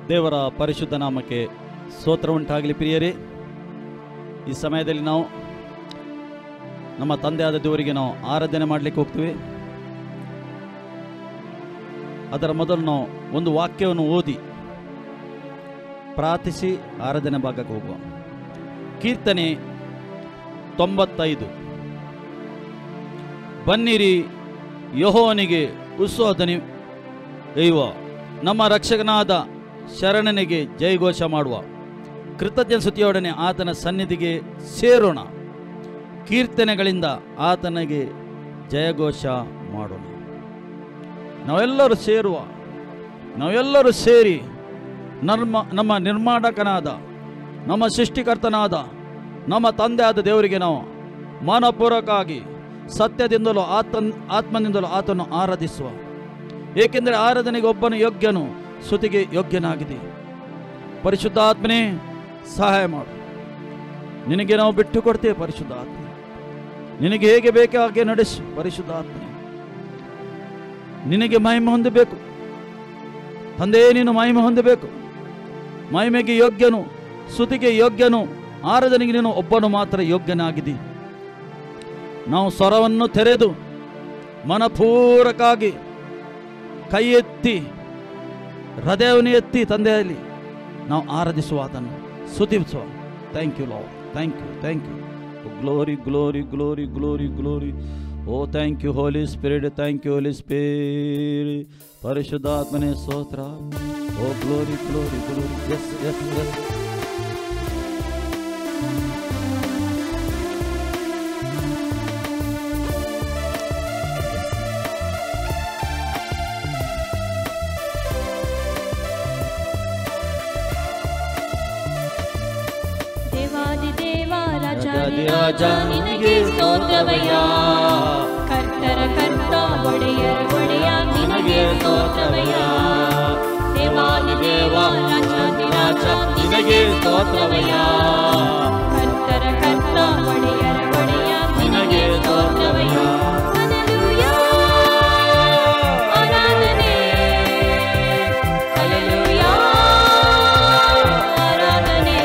ದೇವರ ಪರಿಶುದ್ಧ ನಾಮಕ್ಕೆ ಸ್ತೋತ್ರ ಉಂಟಾಗಲಿ. ಪ್ರಿಯರೇ, ಈ ಸಮಯದಲ್ಲಿ ನಾವು ನಮ್ಮ ತಂದೆಯಾದ ದೇವರಿಗೆ ನಾವು ಆರಾಧನೆ ಮಾಡಲಿಕ್ಕೆ ಹೋಗ್ತೀವಿ. ಅದರ ಮೊದಲು ನಾವು ಒಂದು ವಾಕ್ಯವನ್ನು ಓದಿ ಪ್ರಾರ್ಥಿಸಿ ಆರಾಧನೆ ಭಾಗಕ್ಕೆ ಹೋಗುವ. ಕೀರ್ತನೆ 95. ಬನ್ನಿರಿ, ಯೆಹೋವನಿಗೆ ಉತ್ಸವಧ್ವನಿ ಎಯ್ಯುವ, ನಮ್ಮ ರಕ್ಷಕನಾದ ಶರಣನಿಗೆ ಜಯಘೋಷ ಮಾಡುವ. ಕೃತಜ್ಞ ಸ್ತುತಿಯೊಡನೆ ಆತನ ಸನ್ನಿಧಿಗೆ ಸೇರೋಣ, ಕೀರ್ತನೆಗಳಿಂದ ಆತನಿಗೆ ಜಯಘೋಷ ಮಾಡೋಣ. ನಾವೆಲ್ಲರೂ ಸೇರಿ ನಮ್ಮ ನಿರ್ಮಾಣಕನಾದ, ನಮ್ಮ ಸೃಷ್ಟಿಕರ್ತನಾದ, ನಮ್ಮ ತಂದೆಯಾದ ದೇವರಿಗೆ ನಾವು ಮನಪೂರ್ವಕವಾಗಿ ಸತ್ಯದಿಂದಲೂ ಆತ್ಮದಿಂದಲೂ ಆತನು ಆರಾಧಿಸುವ. ಏಕೆಂದರೆ ಆರಾಧನೆಗೆ ಒಬ್ಬನು ಯೋಗ್ಯನು, ಸ್ತುತಿಗೆ ಯೋಗ್ಯನಾಗಿದೆ. ಪರಿಶುದ್ಧಾತ್ಮನೇ ಸಹಾಯ ಮಾಡು. ನಿನಗೆ ನಾವು ಬಿಟ್ಟು ಕೊಡ್ತೇವೆ. ಪರಿಶುದ್ಧಾತ್ಮ ನಿನಗೆ ಹೇಗೆ ಬೇಕೋ ಹಾಗೆ ನಡೆಸು. ಪರಿಶುದ್ಧಾತ್ಮನೇ ನಿನಗೆ ಮಹಿಮೆ ಹೊಂದಬೇಕು. ತಂದೆ, ನೀನು ಮಹಿಮೆ ಹೊಂದಬೇಕು. ಮಹಿಮೆಗೆ ಯೋಗ್ಯನು, ಸ್ತುತಿಗೆ ಯೋಗ್ಯನು, ಆರಾಧನೆಗೆ ನೀನು ಒಬ್ಬನು ಮಾತ್ರ ಯೋಗ್ಯನಾಗಿದ್ದಿ. ನಾವು ಸ್ವರವನ್ನು ತೆರೆದು ಮನಪೂರ್ವಕವಾಗಿ ಕೈ ಎತ್ತಿ ಹೃದಯವನ್ನು ಎತ್ತಿ ತಂದೆಯಲ್ಲಿ ನಾವು ಆರಾಧಿಸುವ, ಅದನ್ನು ಸ್ತುತಿಸುವ. Thank you Lord, thank you, thank you. Glory glory glory glory glory. Oh thank you Holy Spirit, thank you Holy Spirit. ಪರಿಶುದ್ಧಾತ್ಮನೇ ಸ್ತೋತ್ರ. Oh glory glory glory. Yes yes yes. ರಾಜ ನಿನಗೆ ಸ್ತೋತ್ರವಯ್ಯ, ಕರ್ತರ ಕರ್ತ ಒಡೆಯರ ಒಡೆಯ ನಿನಗೆ ಸ್ತೋತ್ರವಯ್ಯ. ದೇವಾದಿ ದೇವ ರಾಜಾದಿರಾಜ ನಿನಗೆ ಸ್ತೋತ್ರವಯ್ಯ, ಕರ್ತರ ಕರ್ತ ಒಡೆಯರ ಒಡೆಯ ನಿನಗೆ ಸ್ತೋತ್ರವಯ್ಯ. ಹಲ್ಲೆಲೂಯಾ, ಆರಾಧನೆ. ಹಲ್ಲೆಲೂಯಾ, ಆರಾಧನೆ.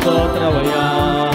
ಸ್ತೋತ್ರವಯ್ಯ.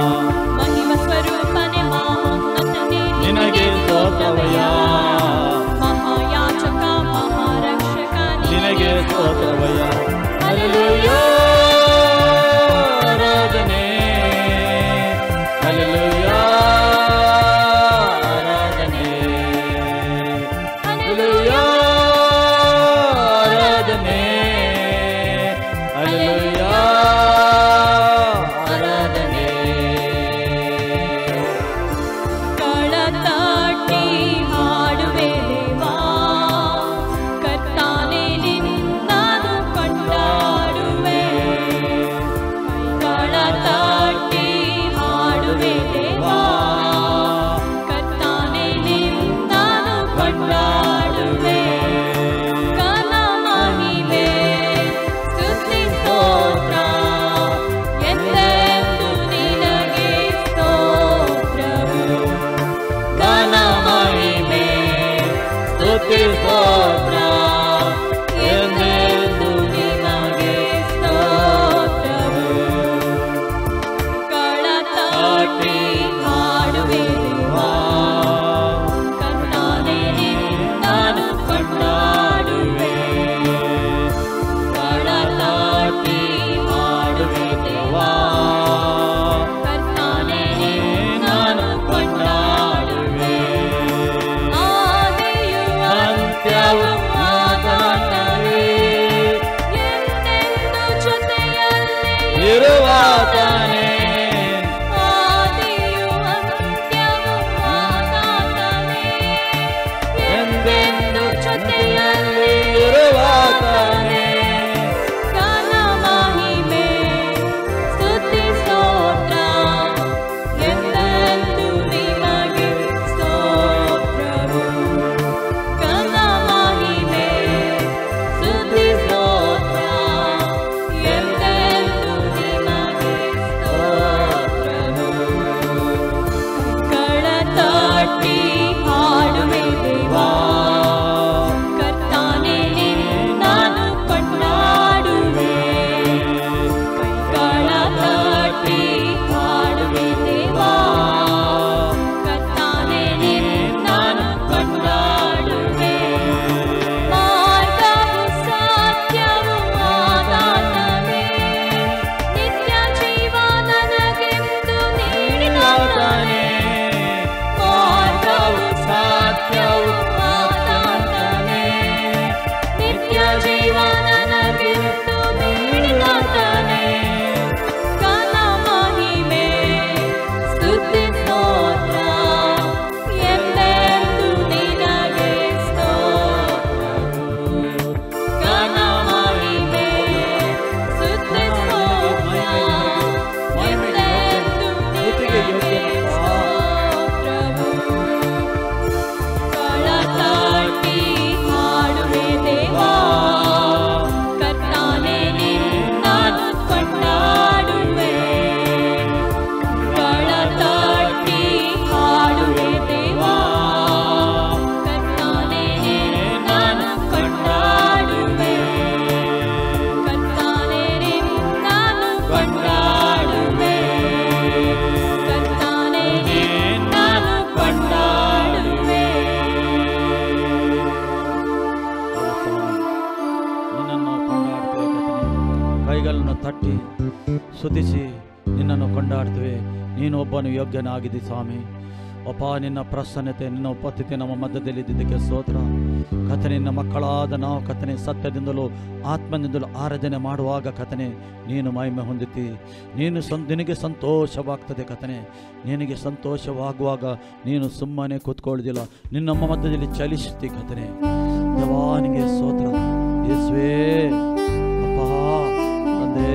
ಸ್ತುತಿಸಿ ನಿನ್ನನ್ನು ಕೊಂಡಾಡ್ತೇವೆ. ನೀನು ಒಬ್ಬನು ಯೋಗ್ಯನಾಗಿದೆ ಸ್ವಾಮಿ. ಅಪ್ಪ, ನಿನ್ನ ಪ್ರಸನ್ನತೆ, ನಿನ್ನ ಉಪಸ್ಥಿತಿ ನಮ್ಮ ಮಧ್ಯದಲ್ಲಿ ಇದ್ದಿದ್ದಕ್ಕೆ ಸ್ತೋತ್ರ. ಕಥನೆ, ನಿನ್ನ ಮಕ್ಕಳಾದ ನಾವು ಕಥನೆ ಸತ್ಯದಿಂದಲೂ ಆತ್ಮದಿಂದಲೂ ಆರಾಧನೆ ಮಾಡುವಾಗ ಕಥನೆ ನೀನು ಮಹಿಮೆ ಹೊಂದುತ್ತಿ. ನಿನಗೆ ಸಂತೋಷವಾಗ್ತದೆ ಕಥನೆ. ನಿನಗೆ ಸಂತೋಷವಾಗುವಾಗ ನೀನು ಸುಮ್ಮನೆ ಕೂತ್ಕೊಳ್ಳೋದಿಲ್ಲ, ನಿನ್ನ ನಮ್ಮ ಮಧ್ಯದಲ್ಲಿ ಚಲಿಸುತ್ತಿ ಕಥನೆ. ದೇವಾನಿಗೆ ಸ್ತೋತ್ರ. ಯೇಸುವೇ, ಅಪ್ಪ ತಂದೆ,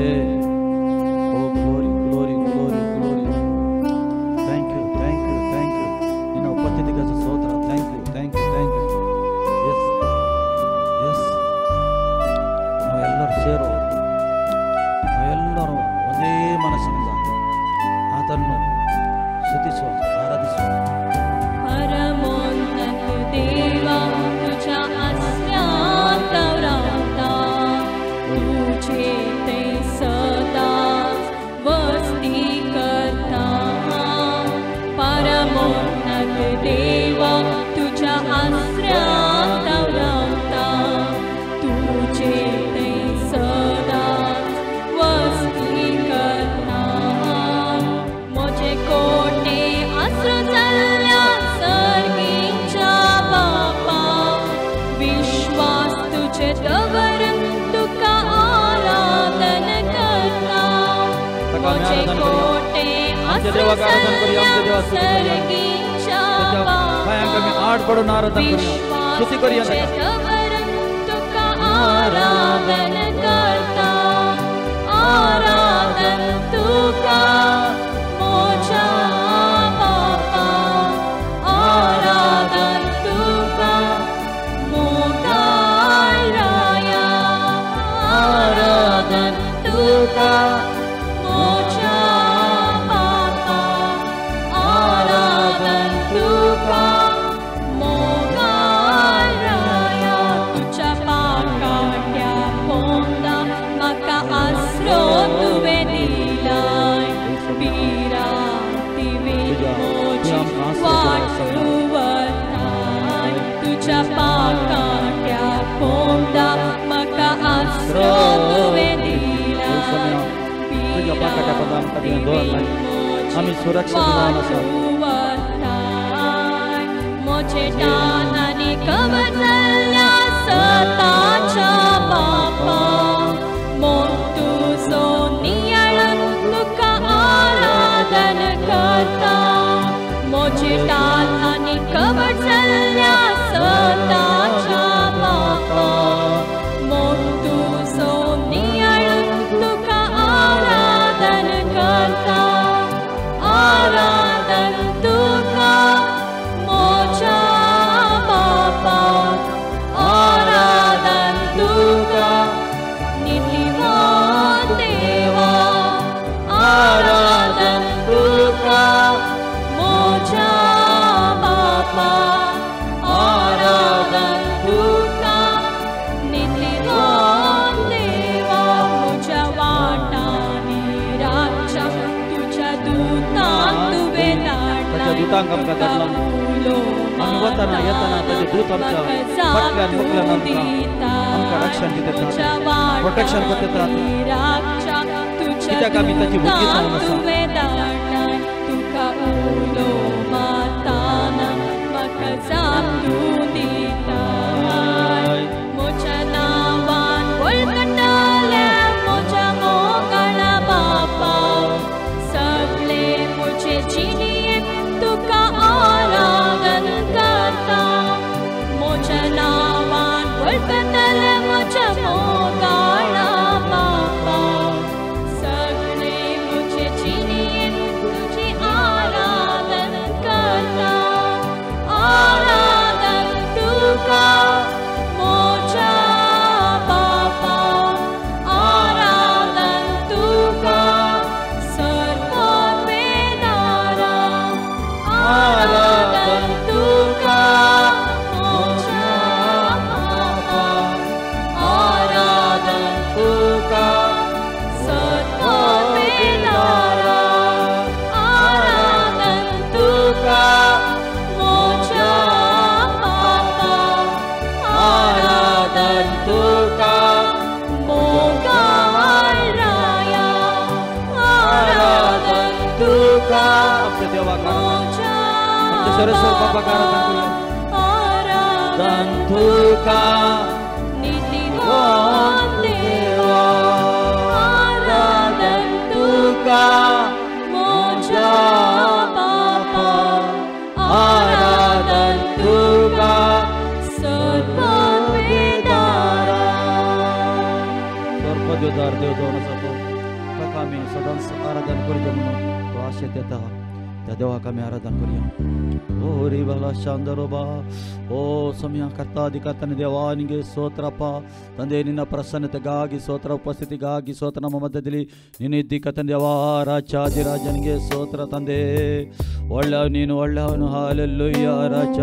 oh glory glory glory glory. Thank you thank you thank you. ನಿನ್ನ ಉಪಸ್ಥಿತಿಗೆ ಸ್ತೋತ್ರ. Thank you thank you thank you. Yes yes, ನಾವೆಲ್ಲರೂ ಸೇರುವ, ನಾವೆಲ್ಲರೂ ಒಂದೇ ಮನಸ್ಸಿನಿಂದ ಆತನ್ನು ಸ್ತುತಿಸುವ, ಆರಾಧಿಸುವ. परमोन्नत देवा तुझ्या अस्त्यात राहता, तुझे ते सदा वस्ती करता. परमोन्नत देवा तुझ्या अस्त्यात राहता, तुझे ते सदा वस्ती करता. मोजे कोटे अस्त्र चालल्या सर्गीच्या बापा, विश्वास तुझे तवर तुका आराधन करता. मोजे कोटे अस्त्र चालल्या सर्गीच्या बापा, विश्वास तुझे तवर तुका आराधन करता. आराधन तुका मोजा बापा, आराधन तुका मोगाळ राया. आराधन तुका मोजा बापा, आराधन तुका मोगाळ राया. तुझ्या पाकाट्या पोंदा म्हाका आसरो तुवें दिलाय. बिरांती मोजी वाटू वताय. तुझ्या पाकाट्या पोंदा म्हाका आसरो तुवें दिलाय. आम्ही सुरक्षित वताय. मोजे टानांनी कवर जाल्ल्या सताच्या बापा, मोग तुजो नियाळन तुका आराधन करता. मोजे टानांनी कवर जाल्ल्या सताच्या बापा, मोग तुजो नियाळन तुका आराधन करता. आराधन तुका मोजा बापा, आराधन तुका नितीवान देवा. आराधन तुका मोजा बापा, आराधन तुका नितीवान देवा. मोज्या वाटांनी राज्य तुझ्या दूतांक तुवें धाडलाय. दूतांक आमकां धाडला. आमी वतना येतना ताजे दूत आमच्या फाटल्यान मुखल्यान आमकां रक्षण दितात, प्रोटेक्शन करतात. कित्याक आमी ताची भुरगीं जावन आसा. तुका उलो मारताना म्हाका जाप दिताय. म्हज्या नांवान वळखतले म्हज्या मोगाळा बापा. सगळे म्हजे जिणेक तुका आराधन करता. म्हज्या नांवान वळखतले म्हज्या मोगाळा बापा. सगळे म्हजे जिणेक तुजी आराधन करता. आराधन तुका मोजा बापा, आराधन तुका सर्ववेदारा. का आपके देवा का आमचे सर्वेश्वर बाबा का आराधन करूया धन तुका नीतिवान देवा आराधन तुका मोजा बापा आराधन तुका सर्ववेदारा सर्वदेवदार देवदेवाचा काका आम्ही सदांच आराधन करूया म्हणून तो आशा देता त्या देवाक आम्ही आराधन करूया ओ ರಿ ಬಲ ಶಾಂದರೋಬ ಓ ಸಮಯ ಕರ್ತಾಧಿಕರ್ತನ ದೇವಾ ನಿನಗೆ ಸ್ತೋತ್ರಪ್ಪ ತಂದೆ ನಿನ್ನ ಪ್ರಸನ್ನತೆಗಾಗಿ ಸ್ತೋತ್ರ ಉಪಸ್ಥಿತಿಗಾಗಿ ಸ್ತೋತ್ರ ನಮ್ಮ ಮಧ್ಯದಲ್ಲಿ ನಿನ್ನಿದ್ದಿ ಕರ್ತನ ದೇವಾ ರಾಜಾದಿರಾಜನಿಗೆ ಸ್ತೋತ್ರ ತಂದೆ ಒಳ್ಳೆಯ ನೀನು ಒಳ್ಳೆಯವನು ಹಾಲೆಲ್ಲೂಯ್ಯ ರಾಜ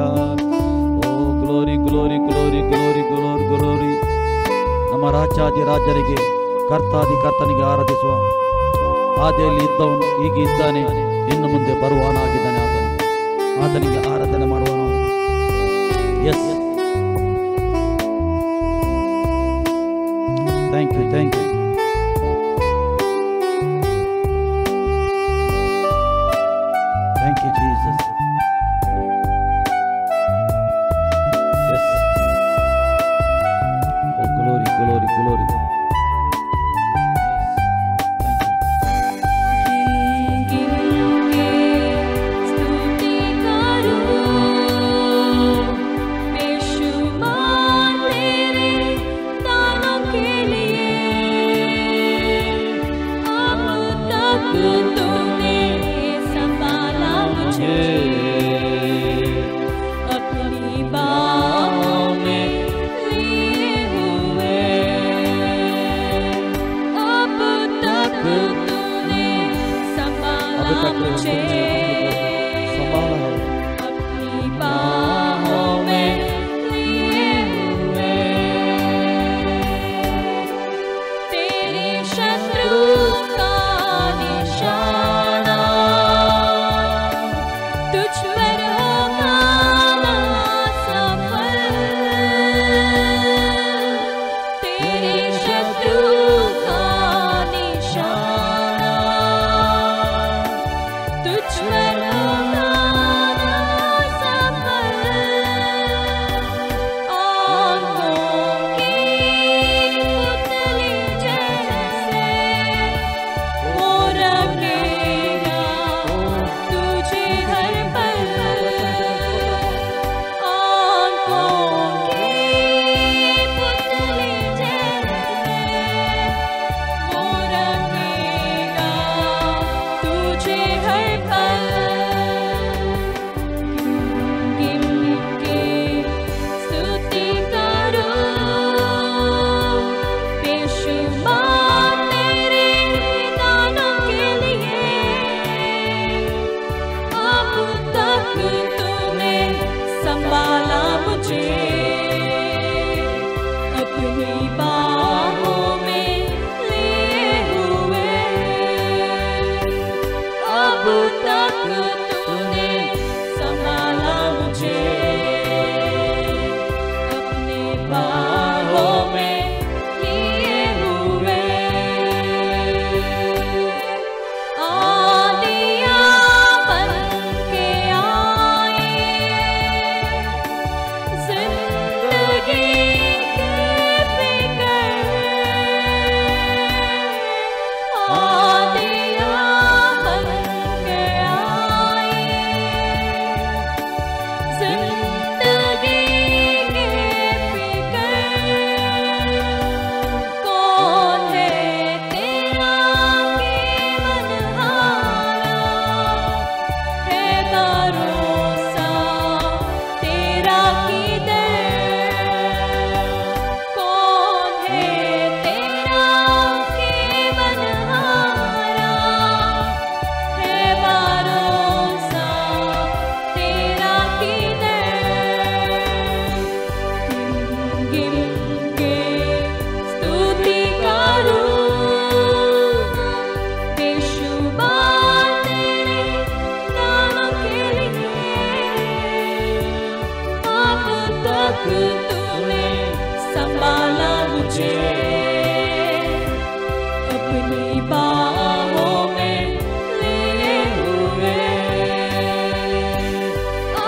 oh glory glory glory glory glory glory ನಮ್ಮ ರಾಜಾದಿರಾಜನಿಗೆ ಕರ್ತಾಧಿಕರ್ತನಿಗೆ ಆರಾಧಿಸುವ ಆದಿಯಲ್ಲಿ ಇದ್ದವನು ಈಗ ಇದ್ದಾನೆ ಇನ್ನು ಮುಂದೆ ಬರುವವನಾಗಿದ್ದಾನೆ ಆತನಿಗೆ ಆರಾಧನೆ ಮಾಡುವ yes thank you thank you thank you Jesus yes oh glory glory glory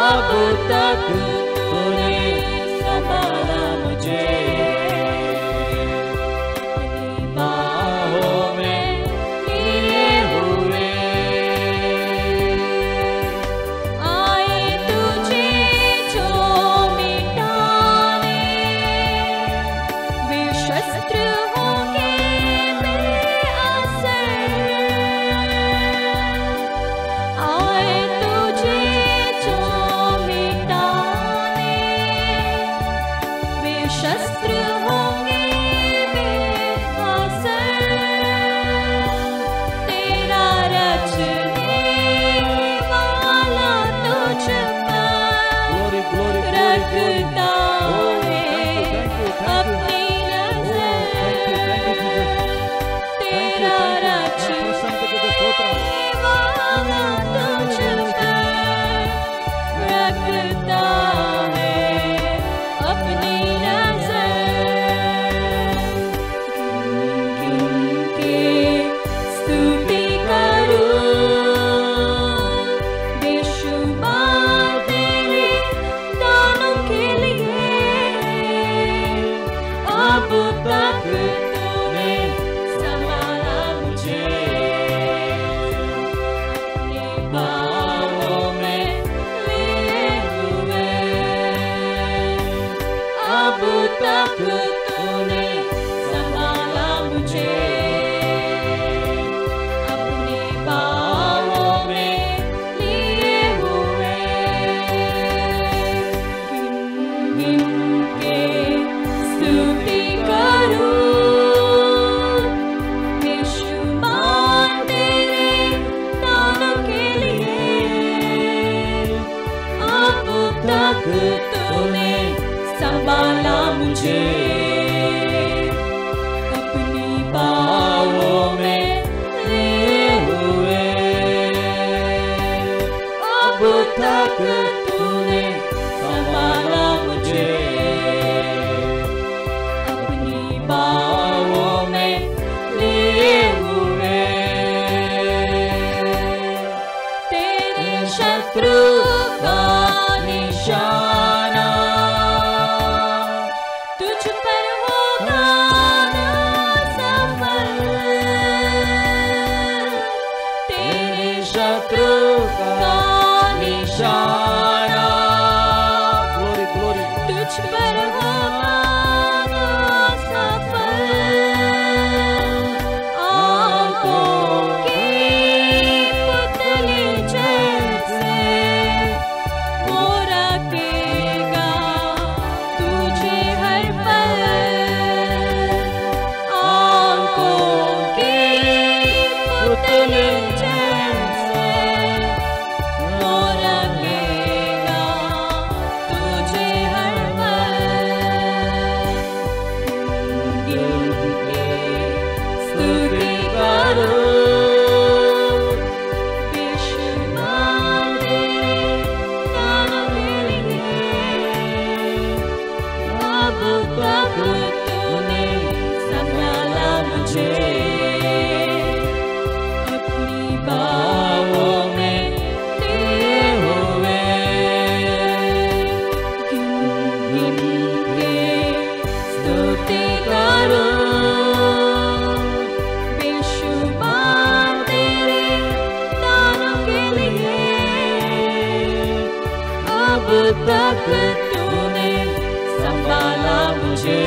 अब तक तूने संभाला मुझे, अपनी बाहों में लिए हुए आए तुझे जो मिटाने, वे शस्त्र होंगे बेअसर। आए तुझे जो मिटाने, वे शस्त्र होंगे बेअसर। तेरा रचने वाला तुझ पर Glory, glory, glory, glory. रखता Oh, है thank you, thank you, thank you. अपनी नजर। Thank you, Jesus. तेरा प्रसन्न तुझे स्तोत्र। वाला तुझ पर रखता है अपनी नजर। गिन के स्तुति करूं बेशुमार तेरे दानों के लिए। अब तक तूने संभाला मुझे, अपनी बाहों में लिए हुए। अब तक तूने संभाला मुझे, अपनी बाहों में लिए हुए। गिन के स्तुति करूं बेशुमार तेरे दानों के लिए। अब तक तूने संभाला मुझे, अपनी बाहों में लिए हुए। अब तक तूने संभाला मुझे, अपनी बाहों में लिए हुए। तेरे शत्रु का निशाना तुझ पर होगा ना सफल। तेरे शत्रु का निशाना Glory, glory. तुझ पर होगा ना सफल। आँखों के पुतले जैसे वो रखेगा तुझे हर पल। आँखों के पुतले जैसे वो रखेगा तुझे हर पल। गिन के स्तुति करूं बेशुमार तेरे दानों के लिए। अब तक तूने संभाला मुझे, अपनी बाहों में लिए हुए। गिन के स्तुति करूं बेशुमार तेरे दानों के लिए। अब तक तूने संभाला मुझे,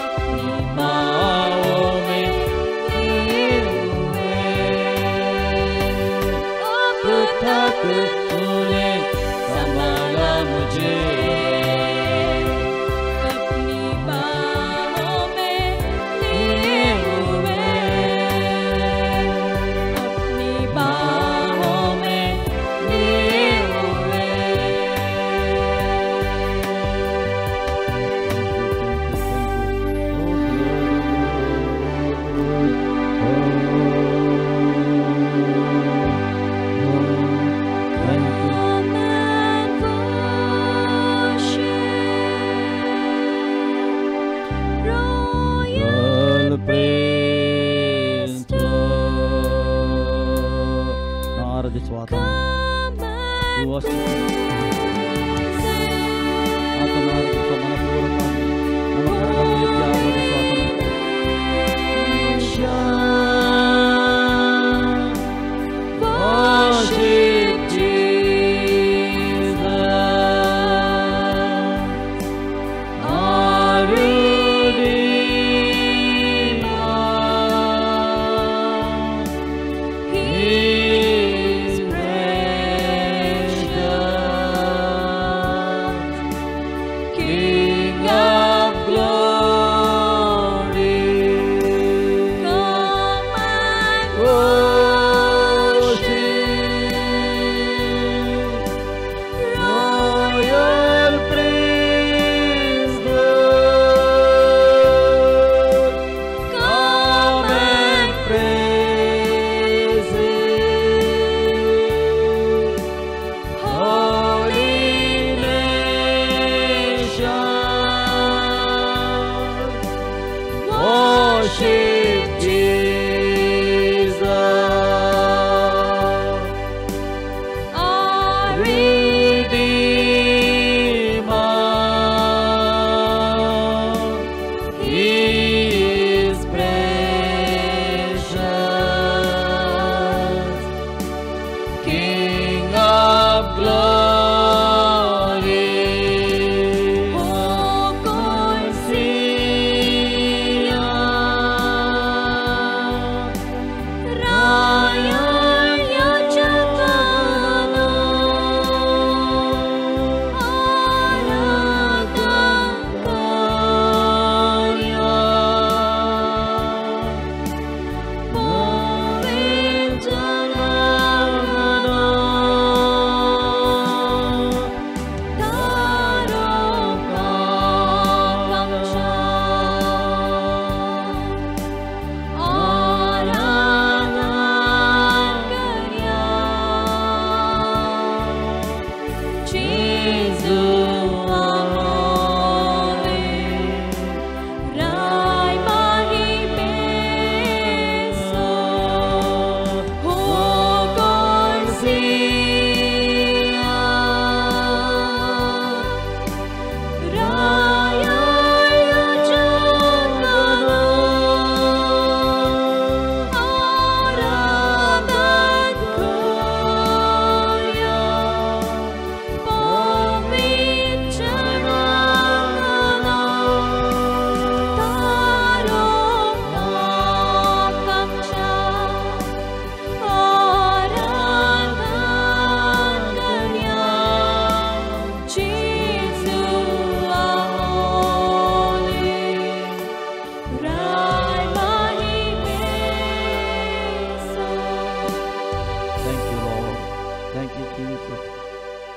अपनी बाहों में लिए हुए। अब तक तूने संभाला मुझे, अपनी बाहों में लिए हुए। अपनी बाहों में लिए हुए। ಆರಾಧಿಸುವ ಆತನು. ಆತನ ಆರಾಧಿಸುವ ಮನಪೂರ್ವಕವಾಗಿ ನಮ್ಮ ಕರಗಳನ್ನು ಎತ್ತಿ ಆರಾಧಿಸುವ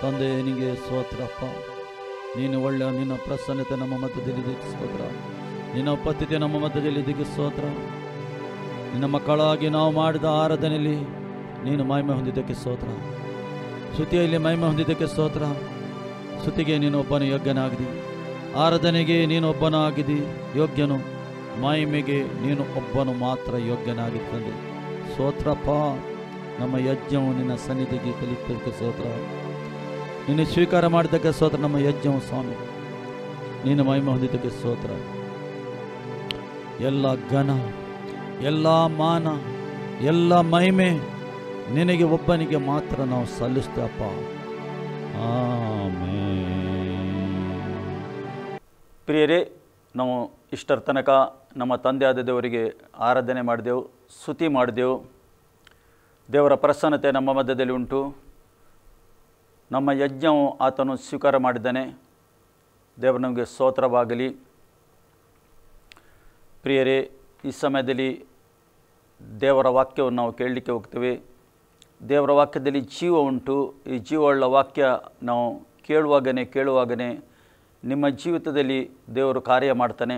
ತಂದೆ ನಿನಗೆ ಸ್ತೋತ್ರಪ್ಪ. ನೀನು ಒಳ್ಳೆಯ, ನಿನ್ನ ಪ್ರಸನ್ನತೆ ನಮ್ಮ ಮಧ್ಯದಲ್ಲಿ ಇದಕ್ಕೆ ಸ್ತೋತ್ರ, ನಿನ್ನ ಉಪಸ್ಥಿತಿ ನಮ್ಮ ಮಧ್ಯದಲ್ಲಿ ಇದಕ್ಕೆ ಸ್ತೋತ್ರ. ನಿನ್ನ ಮಕ್ಕಳಾಗಿ ನಾವು ಮಾಡಿದ ಆರಾಧನೆಯಲ್ಲಿ ನೀನು ಮಹಿಮೆ ಹೊಂದಿದ್ದಕ್ಕೆ ಸ್ತೋತ್ರ, ಸ್ತುತಿಯಲ್ಲಿ ಮಹಿಮೆ ಹೊಂದಿದ್ದಕ್ಕೆ ಸ್ತೋತ್ರ. ಸ್ತುತಿಗೆ ನೀನು ಒಬ್ಬನು ಯೋಗ್ಯನಾಗಿದ್ದಿ, ಆರಾಧನೆಗೆ ನೀನು ಒಬ್ಬನು ಆಗಿದ್ದಿ ಯೋಗ್ಯನು, ಮಹಿಮೆಗೆ ನೀನು ಒಬ್ಬನು ಮಾತ್ರ ಯೋಗ್ಯನಾಗಿದ್ದಂತೆ ಸ್ತೋತ್ರಪ್ಪ. ನಮ್ಮ ಯಜ್ಞವು ನಿನ್ನ ಸನ್ನಿಧಿಗೆ ತಲುಪಕ್ಕೆ ಸ್ತೋತ್ರ, ನಿನ್ನ ಸ್ವೀಕಾರ ಮಾಡಿದ್ದಕ್ಕೆ ಸ್ತೋತ್ರ. ನಮ್ಮ ಯಜ್ಞವು ಸ್ವಾಮಿ ನೀನು ಮಹಿಮೆ ಹೊಂದಿದ್ದಕ್ಕೆ ಸ್ತೋತ್ರ. ಎಲ್ಲ ಘನ, ಎಲ್ಲ ಮಾನ, ಎಲ್ಲ ಮಹಿಮೆ ನಿನಗೆ ಒಬ್ಬನಿಗೆ ಮಾತ್ರ ನಾವು ಸಲ್ಲಿಸ್ತೇವಪ್ಪ. ಪ್ರಿಯರೇ, ನಾವು ಇಷ್ಟರ ತನಕ ನಮ್ಮ ತಂದೆಯಾದ ದೇವರಿಗೆ ಆರಾಧನೆ ಮಾಡಿದೆವು, ಸ್ತುತಿ ಮಾಡಿದೆವು. ದೇವರ ಪ್ರಸನ್ನತೆ ನಮ್ಮ ಮಧ್ಯದಲ್ಲಿ ಉಂಟು. ನಮ್ಮ ಯಜ್ಞವು ಆತನು ಸ್ವೀಕಾರ ಮಾಡಿದ್ದಾನೆ. ದೇವರು ನಮಗೆ ಸ್ತೋತ್ರವಾಗಲಿ. ಪ್ರಿಯರೇ, ಈ ಸಮಯದಲ್ಲಿ ದೇವರ ವಾಕ್ಯವನ್ನು ನಾವು ಕೇಳಲಿಕ್ಕೆ ಹೋಗ್ತೇವೆ. ದೇವರ ವಾಕ್ಯದಲ್ಲಿ ಜೀವ ಉಂಟು. ಈ ಜೀವವುಳ್ಳ ವಾಕ್ಯ ನಾವು ಕೇಳುವಾಗನೇ ನಿಮ್ಮ ಜೀವಿತದಲ್ಲಿ ದೇವರು ಕಾರ್ಯ ಮಾಡ್ತಾನೆ,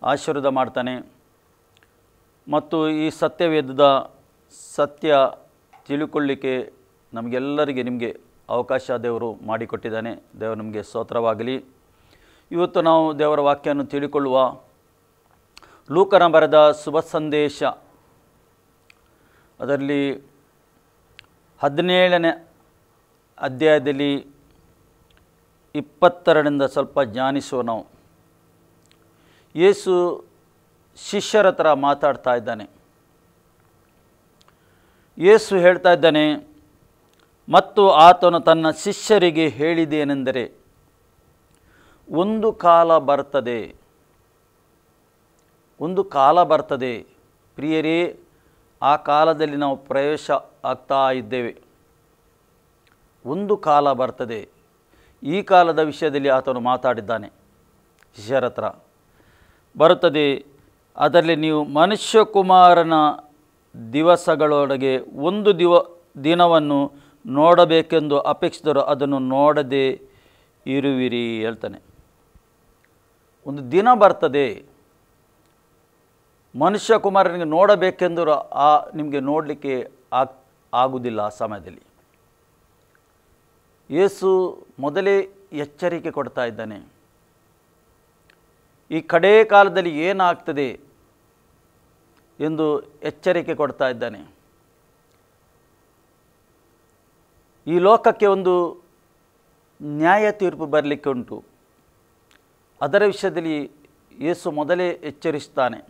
ಆಶೀರ್ವಾದ ಮಾಡ್ತಾನೆ. ಮತ್ತು ಈ ಸತ್ಯವೇದದ ಸತ್ಯ ತಿಳ್ಕೊಳ್ಳಿಕ್ಕೆ ನಮಗೆಲ್ಲರಿಗೆ ನಿಮಗೆ ಅವಕಾಶ ದೇವರು ಮಾಡಿಕೊಟ್ಟಿದ್ದಾನೆ. ದೇವರು ನಮಗೆ ಸ್ತೋತ್ರವಾಗಲಿ. ಇವತ್ತು ನಾವು ದೇವರ ವಾಕ್ಯವನ್ನು ತಿಳಿಕೊಳ್ಳುವ ಲೂಕನ ಬರೆದ ಶುಭ ಸಂದೇಶ, ಅದರಲ್ಲಿ 17ನೇ ಅಧ್ಯಾಯದಲ್ಲಿ 22ರಿಂದ ಸ್ವಲ್ಪ ಧ್ಯಾನಿಸುವ ನಾವು. ಯೇಸು ಶಿಷ್ಯರ ಹತ್ರ ಮಾತಾಡ್ತಾ ಇದ್ದಾನೆ. ಯೇಸು ಹೇಳ್ತಾ ಇದ್ದಾನೆ, ಮತ್ತು ಆತನು ತನ್ನ ಶಿಷ್ಯರಿಗೆ ಹೇಳಿದ್ದೇನೆಂದರೆ, ಒಂದು ಕಾಲ ಬರ್ತದೆ ಪ್ರಿಯರೇ, ಆ ಕಾಲದಲ್ಲಿ ನಾವು ಪ್ರವೇಶ ಆಗ್ತಾ ಇದ್ದೇವೆ. ಒಂದು ಕಾಲ ಬರ್ತದೆ. ಈ ಕಾಲದ ವಿಷಯದಲ್ಲಿ ಆತನು ಮಾತಾಡಿದ್ದಾನೆ ಶಿಷ್ಯರ ಹತ್ರ. ಬರುತ್ತದೆ, ಅದರಲ್ಲಿ ನೀವು ಮನುಷ್ಯಕುಮಾರನ ದಿವಸಗಳೊಳಗೆ ಒಂದು ದಿನವನ್ನು ನೋಡಬೇಕೆಂದು ಅಪೇಕ್ಷಿಸಿದರು, ಅದನ್ನು ನೋಡದೆ ಇರುವಿರಿ ಹೇಳ್ತಾನೆ. ಒಂದು ದಿನ ಬರ್ತದೆ, ಮನುಷ್ಯಕುಮಾರನಿಗೆ ನೋಡಬೇಕೆಂದರೂ ನಿಮಗೆ ನೋಡಲಿಕ್ಕೆ ಆಗುವುದಿಲ್ಲ. ಆ ಸಮಯದಲ್ಲಿ ಯೇಸು ಮೊದಲೇ ಎಚ್ಚರಿಕೆ ಕೊಡ್ತಾ ಇದ್ದಾನೆ. ಈ ಕಡೇ ಕಾಲದಲ್ಲಿ ಏನಾಗ್ತದೆ ಎಂದು ಎಚ್ಚರಿಕೆ ಕೊಡ್ತಾ ಇದ್ದಾನೆ. ಈ ಲೋಕಕ್ಕೆ ಒಂದು ನ್ಯಾಯ ತೀರ್ಪು ಬರಲಿಕ್ಕೆ ಉಂಟು. ಅದರ ವಿಷಯದಲ್ಲಿ ಯೇಸು ಮೊದಲೇ ಎಚ್ಚರಿಸ್ತಾನೆ.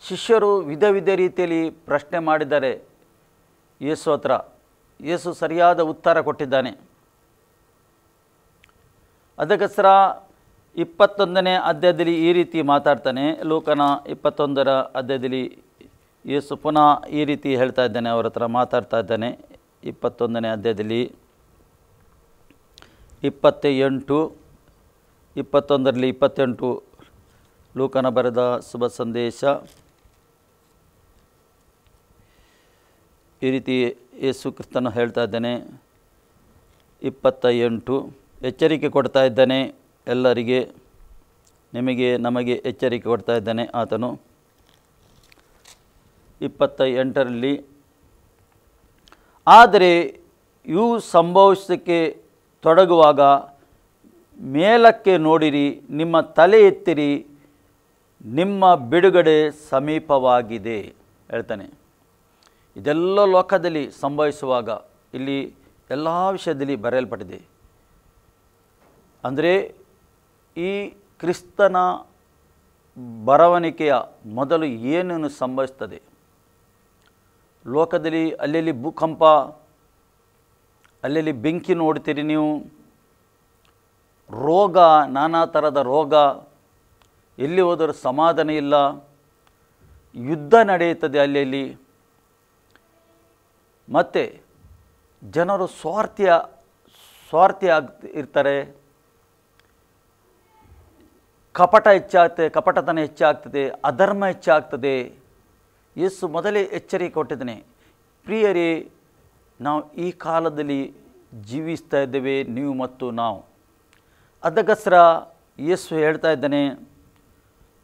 ಶಿಷ್ಯರು ವಿಧ ರೀತಿಯಲ್ಲಿ ಪ್ರಶ್ನೆ ಮಾಡಿದ್ದಾರೆ ಯೇಸು ಹತ್ರ. ಯೇಸು ಸರಿಯಾದ ಉತ್ತರ ಕೊಟ್ಟಿದ್ದಾನೆ. ಅದಕ್ಕೋಸ್ಕರ 21ನೇ ಅಧ್ಯಾಯದಲ್ಲಿ ಈ ರೀತಿ ಮಾತಾಡ್ತಾನೆ. ಲೂಕನ 21ರ ಅಧ್ಯಾಯದಲ್ಲಿ ಯೇಸು ಪುನಃ ಈ ರೀತಿ ಹೇಳ್ತಾ ಇದ್ದಾನೆ, ಅವರ ಹತ್ರ ಮಾತಾಡ್ತಾ ಇದ್ದಾನೆ. 21ನೇ ಅಧ್ಯಾಯದಲ್ಲಿ 21ರಲ್ಲಿ 28 ಲೂಕನ ಬರೆದ ಶುಭ ಸಂದೇಶ. ಈ ರೀತಿ ಯೇಸು ಕ್ರಿಸ್ತನು ಹೇಳ್ತಾ ಇದ್ದಾನೆ. 28 ಎಚ್ಚರಿಕೆ ಕೊಡ್ತಾ ಇದ್ದಾನೆ ಎಲ್ಲರಿಗೆ, ನಮಗೆ ಎಚ್ಚರಿಕೆ ಕೊಡ್ತಾ ಇದ್ದಾನೆ ಆತನು. 28ರಲ್ಲಿ, ಆದರೆ ಇವು ಸಂಭವಿಸಕ್ಕೆ ತೊಡಗುವಾಗ ಮೇಲಕ್ಕೆ ನೋಡಿರಿ, ನಿಮ್ಮ ತಲೆ ಎತ್ತಿರಿ, ನಿಮ್ಮ ಬಿಡುಗಡೆ ಸಮೀಪವಾಗಿದೆ ಹೇಳ್ತಾನೆ. ಇದೆಲ್ಲ ಲೋಕದಲ್ಲಿ ಸಂಭವಿಸುವಾಗ ಇಲ್ಲಿ ಎಲ್ಲ ವಿಷಯದಲ್ಲಿ ಬರೆಯಲ್ಪಟ್ಟಿದೆ. ಅಂದರೆ ಈ ಕ್ರಿಸ್ತನ ಬರವಣಿಗೆಯ ಮೊದಲು ಏನೇನು ಸಂಭವಿಸ್ತದೆ. ಲೋಕದಲ್ಲಿ ಅಲ್ಲಲ್ಲಿ ಭೂಕಂಪ, ಅಲ್ಲಲ್ಲಿ ಬೆಂಕಿ ನೋಡ್ತೀರಿ ನೀವು, ರೋಗ, ನಾನಾ ಥರದ ರೋಗ, ಎಲ್ಲಿ ಹೋದರೂ ಸಮಾಧಾನ ಇಲ್ಲ, ಯುದ್ಧ ನಡೆಯುತ್ತದೆ ಅಲ್ಲಲ್ಲಿ. ಮತ್ತು ಜನರು ಸ್ವಾರ್ಥಿ ಇರ್ತಾರೆ, ಕಪಟ ಹೆಚ್ಚಾಗ್ತದೆ, ಕಪಟತನ ಹೆಚ್ಚಾಗ್ತದೆ, ಅಧರ್ಮ ಹೆಚ್ಚಾಗ್ತದೆ. ಯೇಸು ಮೊದಲೇ ಎಚ್ಚರಿಕೆ ಕೊಟ್ಟಿದ್ದಾನೆ. ಪ್ರಿಯರೇ, ನಾವು ಈ ಕಾಲದಲ್ಲಿ ಜೀವಿಸ್ತಾ ಇದ್ದೇವೆ, ನೀವು ಮತ್ತು ನಾವು. ಅದಕ್ಕೋಸ್ಕರ ಯೇಸು ಹೇಳ್ತಾ ಇದ್ದಾನೆ,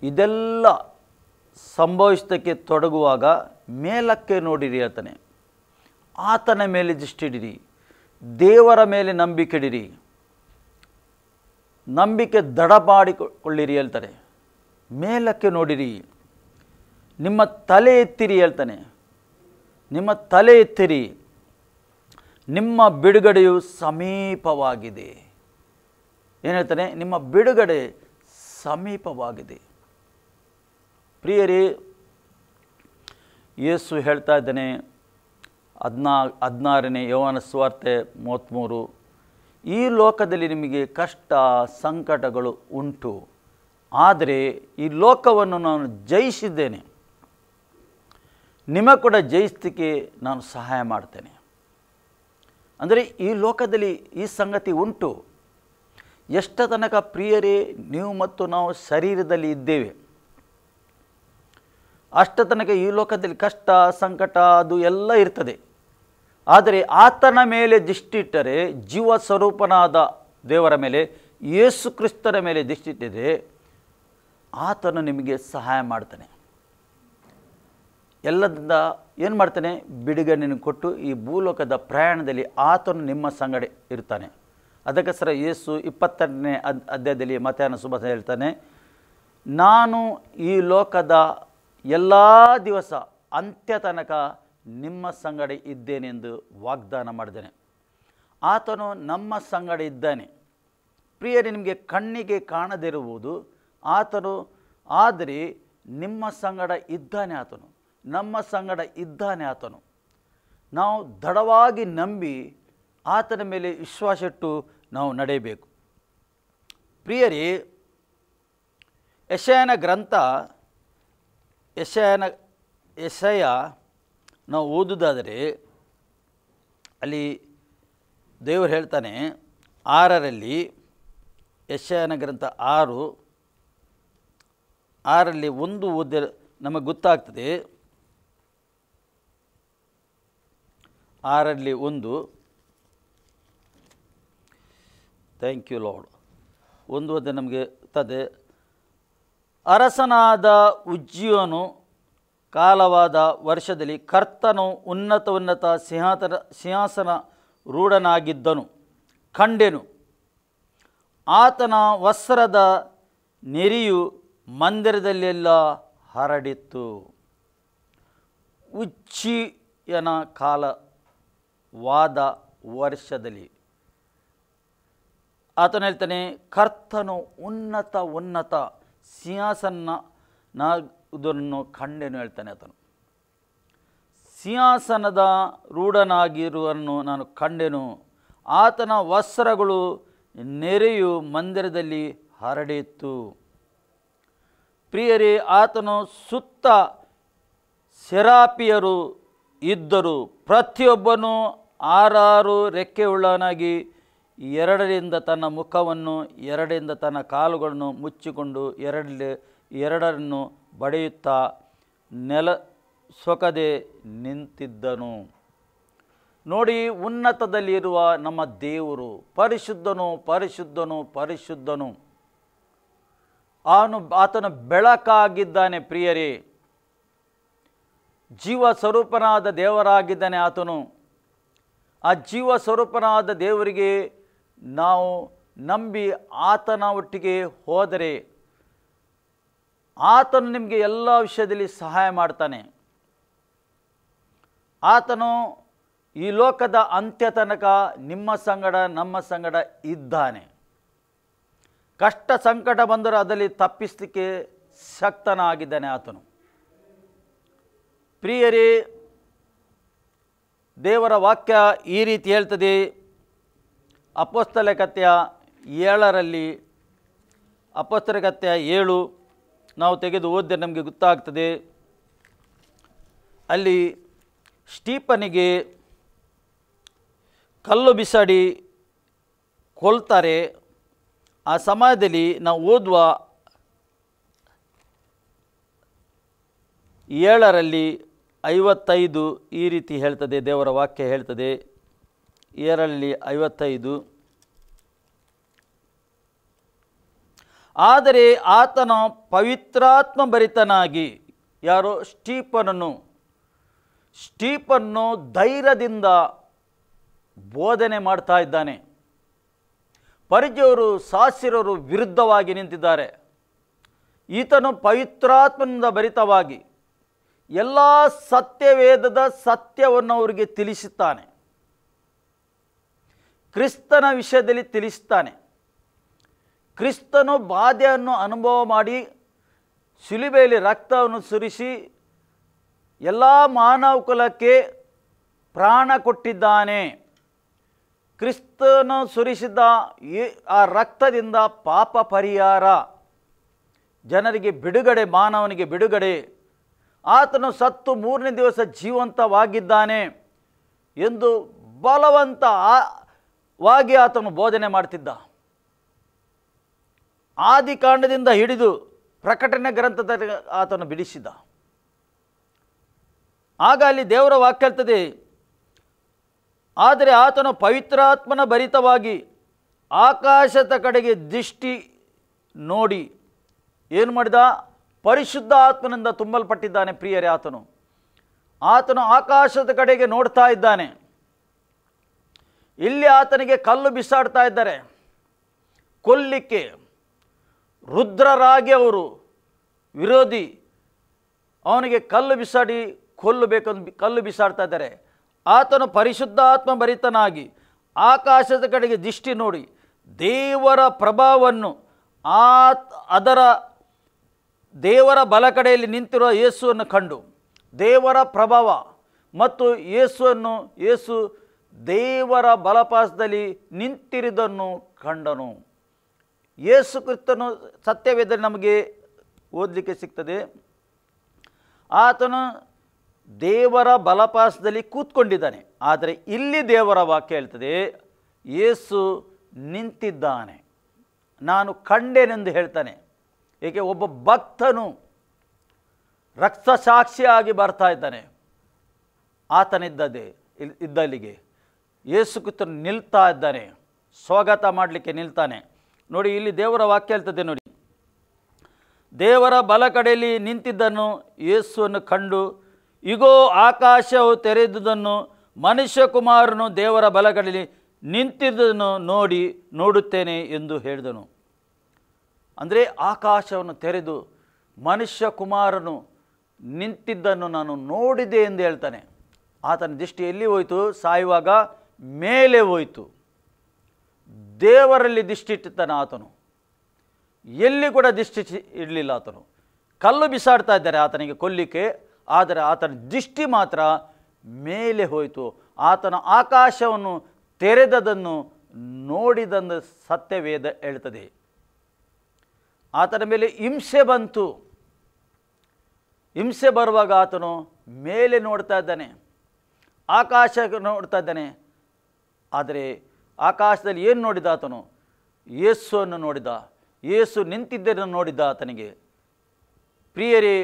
ಇದೆಲ್ಲ ಸಂಭವಿಸೋದಕ್ಕೆ ತೊಡಗುವಾಗ ಮೇಲಕ್ಕೆ ನೋಡಿರಿ ಹೇಳ್ತಾನೆ. ಆತನ ಮೇಲೆ ದೃಷ್ಟಿಡಿರಿ, ದೇವರ ಮೇಲೆ ನಂಬಿಕೆ ಇಡಿರಿ, ನಂಬಿಕೆ ದೃಢ ಮಾಡಿಕೊಳ್ಳಿರಿ ಹೇಳ್ತಾರೆ. ಮೇಲಕ್ಕೆ ನೋಡಿರಿ, ನಿಮ್ಮ ತಲೆ ಎತ್ತಿರಿ ಹೇಳ್ತಾನೆ. ನಿಮ್ಮ ತಲೆ ಎತ್ತಿರಿ, ನಿಮ್ಮ ಬಿಡುಗಡೆಯು ಸಮೀಪವಾಗಿದೆ. ಏನು ಹೇಳ್ತಾನೆ? ನಿಮ್ಮ ಬಿಡುಗಡೆ ಸಮೀಪವಾಗಿದೆ. ಪ್ರಿಯರೇ, ಯೇಸು ಹೇಳ್ತಾ ಇದ್ದಾನೆ 16ನೇ ಯೋಹಾನ ಸುವಾರ್ತೆ 33, ಈ ಲೋಕದಲ್ಲಿ ನಿಮಗೆ ಕಷ್ಟ ಸಂಕಟಗಳು ಉಂಟು, ಆದರೆ ಈ ಲೋಕವನ್ನು ನಾನು ಜಯಿಸಿದ್ದೇನೆ, ನಿಮಗೆ ಕೂಡ ಜಯಿಸಲಿಕ್ಕೆ ನಾನು ಸಹಾಯ ಮಾಡ್ತೇನೆ. ಅಂದರೆ ಈ ಲೋಕದಲ್ಲಿ ಈ ಸಂಗತಿ ಉಂಟು. ಎಷ್ಟು ತನಕ ಪ್ರಿಯರೇ ನೀವು ಮತ್ತು ನಾವು ಶರೀರದಲ್ಲಿ ಇದ್ದೇವೆ, ಅಷ್ಟು ತನಕ ಈ ಲೋಕದಲ್ಲಿ ಕಷ್ಟ ಸಂಕಟ ಅದು ಎಲ್ಲ ಇರ್ತದೆ. ಆದರೆ ಆತನ ಮೇಲೆ ದೃಷ್ಟಿಟ್ಟರೆ, ಜೀವ ಸ್ವರೂಪನಾದ ದೇವರ ಮೇಲೆ, ಯೇಸು ಕ್ರಿಸ್ತನ ಮೇಲೆ ದೃಷ್ಟಿಟ್ಟಿದೆ, ಆತನು ನಿಮಗೆ ಸಹಾಯ ಮಾಡ್ತಾನೆ. ಎಲ್ಲದಿಂದ ಏನು ಮಾಡ್ತಾನೆ? ಬಿಡುಗಡೆಯನ್ನು ಕೊಟ್ಟು ಈ ಭೂಲೋಕದ ಪ್ರಯಾಣದಲ್ಲಿ ಆತನು ನಿಮ್ಮ ಸಂಗಡ ಇರ್ತಾನೆ. ಅದಕ್ಕೋಸ್ಕರ ಯೇಸು 22ನೇ ಅಧ್ಯಾಯದಲ್ಲಿ ಮತ್ತಾಯನ ಸುಭಾಷ ಹೇಳ್ತಾನೆ, ನಾನು ಈ ಲೋಕದ ಎಲ್ಲ ದಿವಸ ಅಂತ್ಯ ತನಕ ನಿಮ್ಮ ಸಂಗಡ ಇದ್ದೇನೆಂದು ವಾಗ್ದಾನ ಮಾಡಿದ್ದೇನೆ. ಆತನು ನಮ್ಮ ಸಂಗಡ ಇದ್ದಾನೆ. ಪ್ರಿಯರೇ, ನಿಮಗೆ ಕಣ್ಣಿಗೆ ಕಾಣದಿರುವುದು ಆತನು, ಆದರೆ ನಿಮ್ಮ ಸಂಗಡ ಇದ್ದಾನೆ ಆತನು, ನಮ್ಮ ಸಂಗಡ ಇದ್ದಾನೆ ಆತನು. ನಾವು ದೃಢವಾಗಿ ನಂಬಿ ಆತನ ಮೇಲೆ ವಿಶ್ವಾಸ ಇಟ್ಟು ನಾವು ನಡೆಯಬೇಕು. ಪ್ರಿಯರೇ, ಯೆಶಾಯನ ಗ್ರಂಥ ಯೆಶಾಯ ನಾವು ಓದುವುದಾದರೆ ಅಲ್ಲಿ ದೇವರು ಹೇಳ್ತಾನೆ 6ರಲ್ಲಿ, ಯೆಶಾಯನ ಗ್ರಂಥ 6ರಲ್ಲಿ 1 ಓದಿ ನಮಗೆ ಗೊತ್ತಾಗ್ತದೆ. 6ರಲ್ಲಿ 1, ಥ್ಯಾಂಕ್ ಯು ಲಾರ್ಡ್, 1 ಓದಿ ನಮಗೆ ಗೊತ್ತದೆ. ಅರಸನಾದ ಉಜ್ಜೀಯನು ಕಾಲವಾದ ವರ್ಷದಲ್ಲಿ ಕರ್ತನು ಉನ್ನತ ಸಿಂಹಾಸನ ರೂಢನಾಗಿದ್ದನು ಕಂಡೆನು. ಆತನ ವಸ್ತ್ರದ ನೆರಿಯು ಮಂದಿರದಲ್ಲೆಲ್ಲ ಹರಡಿತ್ತು. ಉಜ್ಜೀಯನ ಕಾಲವಾದ ವರ್ಷದಲ್ಲಿ ಆತನು ಹೇಳ್ತಾನೆ, ಕರ್ತನು ಉನ್ನತ ಸಿಂಹಾಸನದನ್ನು ಕಂಡೆನು ಹೇಳ್ತಾನೆ. ಆತನು ಸಿಂಹಾಸನದ ರೂಢನಾಗಿರುವನ್ನು ನಾನು ಕಂಡೆನು. ಆತನ ವಸ್ತ್ರಗಳು ನೆರೆಯು ಮಂದಿರದಲ್ಲಿ ಹರಡಿತ್ತು. ಪ್ರಿಯರೇ, ಆತನು ಸುತ್ತ ಸೆರಾಪಿಯರು ಇದ್ದರು. ಪ್ರತಿಯೊಬ್ಬನು 6 ರೆಕ್ಕೆಯುಳ್ಳವನಾಗಿ 2ರಿಂದ ತನ್ನ ಮುಖವನ್ನು 2ರಿಂದ ತನ್ನ ಕಾಲುಗಳನ್ನು ಮುಚ್ಚಿಕೊಂಡು 2ರನ್ನು ಬಡಿಯುತ್ತಾ ನೆಲ ಸೊಕದೆ ನಿಂತಿದ್ದನು. ನೋಡಿ, ಉನ್ನತದಲ್ಲಿರುವ ನಮ್ಮ ದೇವರು ಪರಿಶುದ್ಧನು, ಪರಿಶುದ್ಧನು, ಪರಿಶುದ್ಧನು. ಆತನು ಬೆಳಕಾಗಿದ್ದಾನೆ. ಪ್ರಿಯರೇ, ಜೀವ ಸ್ವರೂಪನಾದ ದೇವರಾಗಿದ್ದಾನೆ ಆತನು. ಆ ಜೀವ ಸ್ವರೂಪನಾದ ದೇವರಿಗೆ ನಾವು ನಂಬಿ ಆತನ ಒಟ್ಟಿಗೆ ಹೋದರೆ ಆತನು ನಿಮಗೆ ಎಲ್ಲ ವಿಷಯದಲ್ಲಿ ಸಹಾಯ ಮಾಡ್ತಾನೆ. ಆತನು ಈ ಲೋಕದ ಅಂತ್ಯ ತನಕ ನಿಮ್ಮ ಸಂಗಡ ನಮ್ಮ ಸಂಗಡ ಇದ್ದಾನೆ. ಕಷ್ಟ ಸಂಕಟ ಬಂದರೂ ಅದರಲ್ಲಿ ತಪ್ಪಿಸಲಿಕ್ಕೆ ಶಕ್ತನಾಗಿದ್ದಾನೆ ಆತನು. ಪ್ರಿಯರೇ, ದೇವರ ವಾಕ್ಯ ಈ ರೀತಿ ಹೇಳ್ತದೆ. ಅಪೊಸ್ತಲಕತ್ಯ 7ರಲ್ಲಿ, ಅಪೊಸ್ತಲಕತ್ಯ 7 ನಾವು ತೆಗೆದು ಓದಿದ್ರೆ ನಮಗೆ ಗೊತ್ತಾಗ್ತದೆ. ಅಲ್ಲಿ ಸ್ಟೀಫನಿಗೆ ಕಲ್ಲು ಬಿಸಾಡಿ ಕೊಲ್ತಾರೆ. ಆ ಸಮಯದಲ್ಲಿ ನಾವು ಓದುವ 7ರಲ್ಲಿ 55 ಈ ರೀತಿ ಹೇಳ್ತದೆ. ದೇವರ ವಾಕ್ಯ ಹೇಳ್ತದೆ 7ರಲ್ಲಿ 55, ಆದರೆ ಆತನ ಪವಿತ್ರಾತ್ಮ ಭರಿತನಾಗಿ, ಯಾರೋ ಸ್ಟೀಫನನ್ನು ಧೈರ್ಯದಿಂದ ಬೋಧನೆ ಮಾಡ್ತಾ ಇದ್ದಾನೆ. ಪರಿಜಯರು ಶಾಸ್ತ್ರಿಯರು ವಿರುದ್ಧವಾಗಿ ನಿಂತಿದ್ದಾರೆ. ಈತನು ಪವಿತ್ರಾತ್ಮನಿಂದ ಭರಿತವಾಗಿ ಎಲ್ಲ ಸತ್ಯವೇದದ ಸತ್ಯವನ್ನು ಅವರಿಗೆ ತಿಳಿಸುತ್ತಾನೆ. ಕ್ರಿಸ್ತನ ವಿಷಯದಲ್ಲಿ ತಿಳಿಸ್ತಾನೆ. ಕ್ರಿಸ್ತನು ಬಾಧೆಯನ್ನು ಅನುಭವ ಮಾಡಿ ಶಿಲುಬೆಯಲ್ಲಿ ರಕ್ತವನ್ನು ಸುರಿಸಿ ಎಲ್ಲ ಮಾನವ ಕುಲಕ್ಕೆ ಪ್ರಾಣ ಕೊಟ್ಟಿದ್ದಾನೆ. ಕ್ರಿಸ್ತನು ಸುರಿಸಿದ ಆ ರಕ್ತದಿಂದ ಪಾಪ ಪರಿಹಾರ, ಜನರಿಗೆ ಬಿಡುಗಡೆ, ಮಾನವನಿಗೆ ಬಿಡುಗಡೆ. ಆತನು ಸತ್ತು 3ನೇ ದಿವಸ ಜೀವಂತವಾಗಿದ್ದಾನೆ ಎಂದು ಬಲವಂತವಾಗಿ ಆತನು ಬೋಧನೆ ಮಾಡ್ತಿದ್ದ. ಆದಿಕಾಂಡದಿಂದ ಹಿಡಿದು ಪ್ರಕಟಣೆ ಗ್ರಂಥದಲ್ಲಿ ಆತನು ಬಿಡಿಸಿದ. ಆಗ ಅಲ್ಲಿ ದೇವರ ವಾಕ್ಯ ಹೇಳ್ತದೆ, ಆದರೆ ಆತನು ಪವಿತ್ರಾತ್ಮನ ಭರಿತವಾಗಿ ಆಕಾಶದ ಕಡೆಗೆ ದೃಷ್ಟಿ ನೋಡಿ ಏನು ಮಾಡಿದ? ಪರಿಶುದ್ಧ ಆತ್ಮನಿಂದ ತುಂಬಲ್ಪಟ್ಟಿದ್ದಾನೆ. ಪ್ರಿಯರೇ, ಆತನು ಆಕಾಶದ ಕಡೆಗೆ ನೋಡ್ತಾ ಇದ್ದಾನೆ. ಇಲ್ಲಿ ಆತನಿಗೆ ಕಲ್ಲು ಬಿಸಾಡ್ತಾ ಇದ್ದಾರೆ ಕೊಲ್ಲಿಕ್ಕೆ. ರುದ್ರರಾಗಿ ಅವರು ವಿರೋಧಿ, ಅವನಿಗೆ ಕಲ್ಲು ಬಿಸಾಡಿ ಕೊಲ್ಲಬೇಕಂದು ಕಲ್ಲು ಬಿಸಾಡ್ತಾ ಇದ್ದಾರೆ. ಆತನು ಪರಿಶುದ್ಧಾತ್ಮ ಭರಿತನಾಗಿ ಆಕಾಶದ ಕಡೆಗೆ ದೃಷ್ಟಿ ನೋಡಿ ದೇವರ ಪ್ರಭಾವವನ್ನು ಅದರ ದೇವರ ಬಲ ಕಡೆಯಲ್ಲಿ ನಿಂತಿರುವ ಯೇಸುವನ್ನು ಕಂಡು ದೇವರ ಪ್ರಭಾವ ಮತ್ತು ಯೇಸು ದೇವರ ಬಲಪಾಸದಲ್ಲಿ ನಿಂತಿರುವುದನ್ನು ಕಂಡನು. ಯೇಸು ಕ್ರಿಸ್ತನು ಸತ್ಯವೇದದಲ್ಲಿ ನಮಗೆ ಓದಲಿಕ್ಕೆ ಸಿಗ್ತದೆ. ಆತನು ದೇವರ ಬಲಪಾಸದಲ್ಲಿ ಕೂತ್ಕೊಂಡಿದ್ದಾನೆ. ಆದರೆ ಇಲ್ಲಿ ದೇವರ ವಾಕ್ಯ ಹೇಳ್ತದೆ ಯೇಸು ನಿಂತಿದ್ದಾನೆ, ನಾನು ಕಂಡೇನೆಂದು ಹೇಳ್ತಾನೆ. ಏಕೆ? ಒಬ್ಬ ಭಕ್ತನು ರಕ್ತಸಾಕ್ಷಿಯಾಗಿ ಬರ್ತಾ ಇದ್ದಾನೆ. ಇದ್ದಲ್ಲಿಗೆ ಯೇಸು ಕ್ರಿಸ್ತನು ನಿಲ್ತಾ ಇದ್ದಾನೆ, ಸ್ವಾಗತ ಮಾಡಲಿಕ್ಕೆ ನಿಲ್ತಾನೆ. ನೋಡಿ, ಇಲ್ಲಿ ದೇವರ ವಾಕ್ಯ ಹೇಳ್ತದೆ ನೋಡಿ, ದೇವರ ಬಲ ಕಡೆಯಲ್ಲಿ ನಿಂತಿದ್ದನ್ನು ಯೇಸುವನ್ನು ಕಂಡು ಇಗೋ ಆಕಾಶವು ತೆರೆದುದನ್ನು ಮನುಷ್ಯಕುಮಾರನು ದೇವರ ಬಲ ಕಡೆಯಲ್ಲಿ ನಿಂತಿದ್ದನ್ನು ನೋಡುತ್ತೇನೆ ಎಂದು ಹೇಳಿದನು. ಅಂದರೆ ಆಕಾಶವನ್ನು ತೆರೆದು ಮನುಷ್ಯಕುಮಾರನು ನಿಂತಿದ್ದನ್ನು ನಾನು ನೋಡಿದೆ ಎಂದು ಹೇಳ್ತಾನೆ. ಆತನ ದೃಷ್ಟಿ ಎಲ್ಲಿ ಹೋಯಿತು? ಸಾಯುವಾಗ ಮೇಲೆ ಹೋಯಿತು. ದೇವರಲ್ಲಿ ದೃಷ್ಟಿ ಇಟ್ಟಿದ್ದಾನೆ ಆತನು, ಎಲ್ಲಿ ಕೂಡ ದೃಷ್ಟಿ ಇಡಲಿಲ್ಲ. ಆತನು ಕಲ್ಲು ಬಿಸಾಡ್ತಾ ಇದ್ದಾರೆ ಆತನಿಗೆ ಕೊಲ್ಲಿಕ್ಕೆ, ಆದರೆ ಆತನ ದೃಷ್ಟಿ ಮಾತ್ರ ಮೇಲೆ ಹೋಯಿತು. ಆತನ ಆಕಾಶವನ್ನು ತೆರೆದದನ್ನು ನೋಡಿದಂದು ಸತ್ಯವೇದ ಹೇಳ್ತದೆ. ಆತನ ಮೇಲೆ ಹಿಂಸೆ ಬಂತು. ಹಿಂಸೆ ಬರುವಾಗ ಆತನು ಮೇಲೆ ನೋಡ್ತಾ ಇದ್ದಾನೆ, ಆಕಾಶ ನೋಡ್ತಾ ಇದ್ದಾನೆ. ಆದರೆ ಆಕಾಶದಲ್ಲಿ ಏನು ನೋಡಿದ ಆತನು? ಯೇಸುವನ್ನು ನೋಡಿದ. ಯೇಸು ನಿಂತಿದ್ದನ್ನು ನೋಡಿದ ಆತನಿಗೆ. ಪ್ರಿಯರೇ,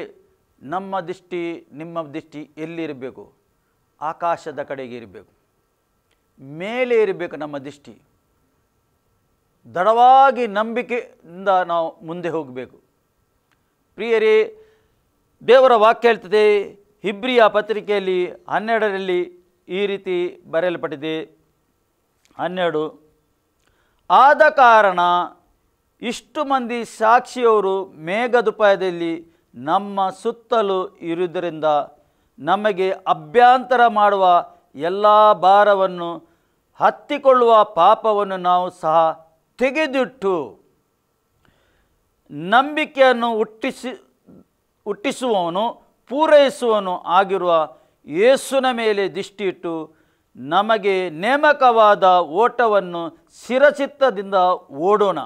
ನಮ್ಮ ದೃಷ್ಟಿ ನಿಮ್ಮ ದೃಷ್ಟಿ ಎಲ್ಲಿರಬೇಕು? ಆಕಾಶದ ಕಡೆಗೆ ಇರಬೇಕು, ಮೇಲೆ ಇರಬೇಕು ನಮ್ಮ ದೃಷ್ಟಿ. ದೃಢವಾಗಿ ನಂಬಿಕೆಯಿಂದ ನಾವು ಮುಂದೆ ಹೋಗಬೇಕು. ಪ್ರಿಯರೇ, ದೇವರ ವಾಕ್ಯ ಹೇಳ್ತದೆ ಇಬ್ರಿಯ ಪತ್ರಿಕೆಯಲ್ಲಿ 12ರಲ್ಲಿ ಈ ರೀತಿ ಬರೆಯಲ್ಪಟ್ಟಿದೆ. 12, ಆದ ಕಾರಣ ಇಷ್ಟು ಮಂದಿ ಸಾಕ್ಷಿಯವರು ಮೇಘದುಪಾಯದಲ್ಲಿ ನಮ್ಮ ಸುತ್ತಲೂ ಇರುವುದರಿಂದ ನಮಗೆ ಅಭ್ಯಂತರ ಮಾಡುವ ಎಲ್ಲ ಭಾರವನ್ನು ಹತ್ತಿಕೊಳ್ಳುವ ಪಾಪವನ್ನು ನಾವು ಸಹ ತೆಗೆದಿಟ್ಟು ನಂಬಿಕೆಯನ್ನು ಹುಟ್ಟಿಸುವವನು ಪೂರೈಸುವವನು ಆಗಿರುವ ಯೇಸುವಿನ ಮೇಲೆ ದೃಷ್ಟಿಯಿಟ್ಟು ನಮಗೆ ನೇಮಕವಾದ ಓಟವನ್ನು ಶಿರಚಿತ್ತದಿಂದ ಓಡೋಣ.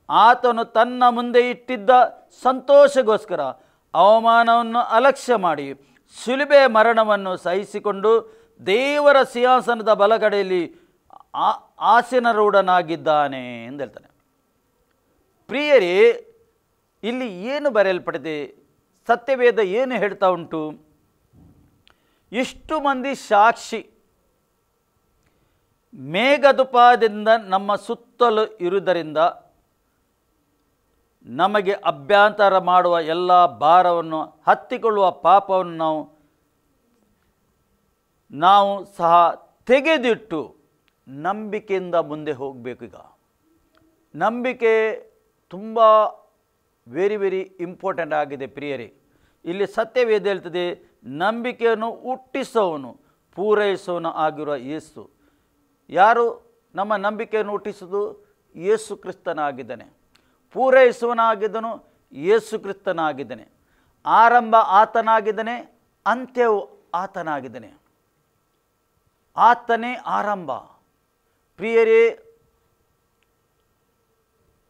ಆತನು ತನ್ನ ಮುಂದೆ ಇಟ್ಟಿದ್ದ ಸಂತೋಷಗೋಸ್ಕರ ಅವಮಾನವನ್ನು ಅಲಕ್ಷ್ಯ ಮಾಡಿ ಶಿಲುಬೆ ಮರಣವನ್ನು ಸಹಿಸಿಕೊಂಡು ದೇವರ ಸಿಂಹಾಸನದ ಬಲಗಡೆಯಲ್ಲಿ ಆಸೀನರೂಢನಾಗಿದ್ದಾನೆ ಎಂದು ಹೇಳ್ತಾನೆ. ಪ್ರಿಯರೇ, ಇಲ್ಲಿ ಏನು ಬರೆಯಲ್ಪಟ್ಟಿದೆ? ಸತ್ಯವೇದ ಏನು ಹೇಳ್ತಾ ಉಂಟು? ಇಷ್ಟು ಮಂದಿ ಸಾಕ್ಷಿ ಮೇಘದುಪಾಯದಿಂದ ನಮ್ಮ ಸುತ್ತಲೂ ಇರುವುದರಿಂದ ನಮಗೆ ಅಭ್ಯಂತರ ಮಾಡುವ ಎಲ್ಲ ಭಾರವನ್ನು ಹತ್ತಿಕೊಳ್ಳುವ ಪಾಪವನ್ನು ನಾವು ಸಹ ತೆಗೆದಿಟ್ಟು ನಂಬಿಕೆಯಿಂದ ಮುಂದೆ ಹೋಗಬೇಕು. ಈಗ ನಂಬಿಕೆ ತುಂಬ ವೆರಿ ಇಂಪಾರ್ಟೆಂಟ್ ಆಗಿದೆ ಪ್ರಿಯರೇ. ಇಲ್ಲಿ ಸತ್ಯವೇದ ಹೇಳ್ತದೆ ನಂಬಿಕೆಯನ್ನು ಹುಟ್ಟಿಸುವವನು ಪೂರೈಸುವವನು ಆಗಿರುವ ಯೇಸು. ಯಾರು ನಮ್ಮ ನಂಬಿಕೆಯನ್ನು ಹುಟ್ಟಿಸುವುದು? ಯೇಸು ಕ್ರಿಸ್ತನಾಗಿದ್ದಾನೆ. ಪೂರೈಸುವನಾಗಿದ್ದನು ಯೇಸು ಕ್ರಿಸ್ತನಾಗಿದ್ದಾನೆ. ಆರಂಭ ಆತನಾಗಿದ್ದಾನೆ, ಅಂತ್ಯವು ಆತನಾಗಿದ್ದಾನೆ. ಆತನೇ ಆರಂಭ. ಪ್ರಿಯರೇ,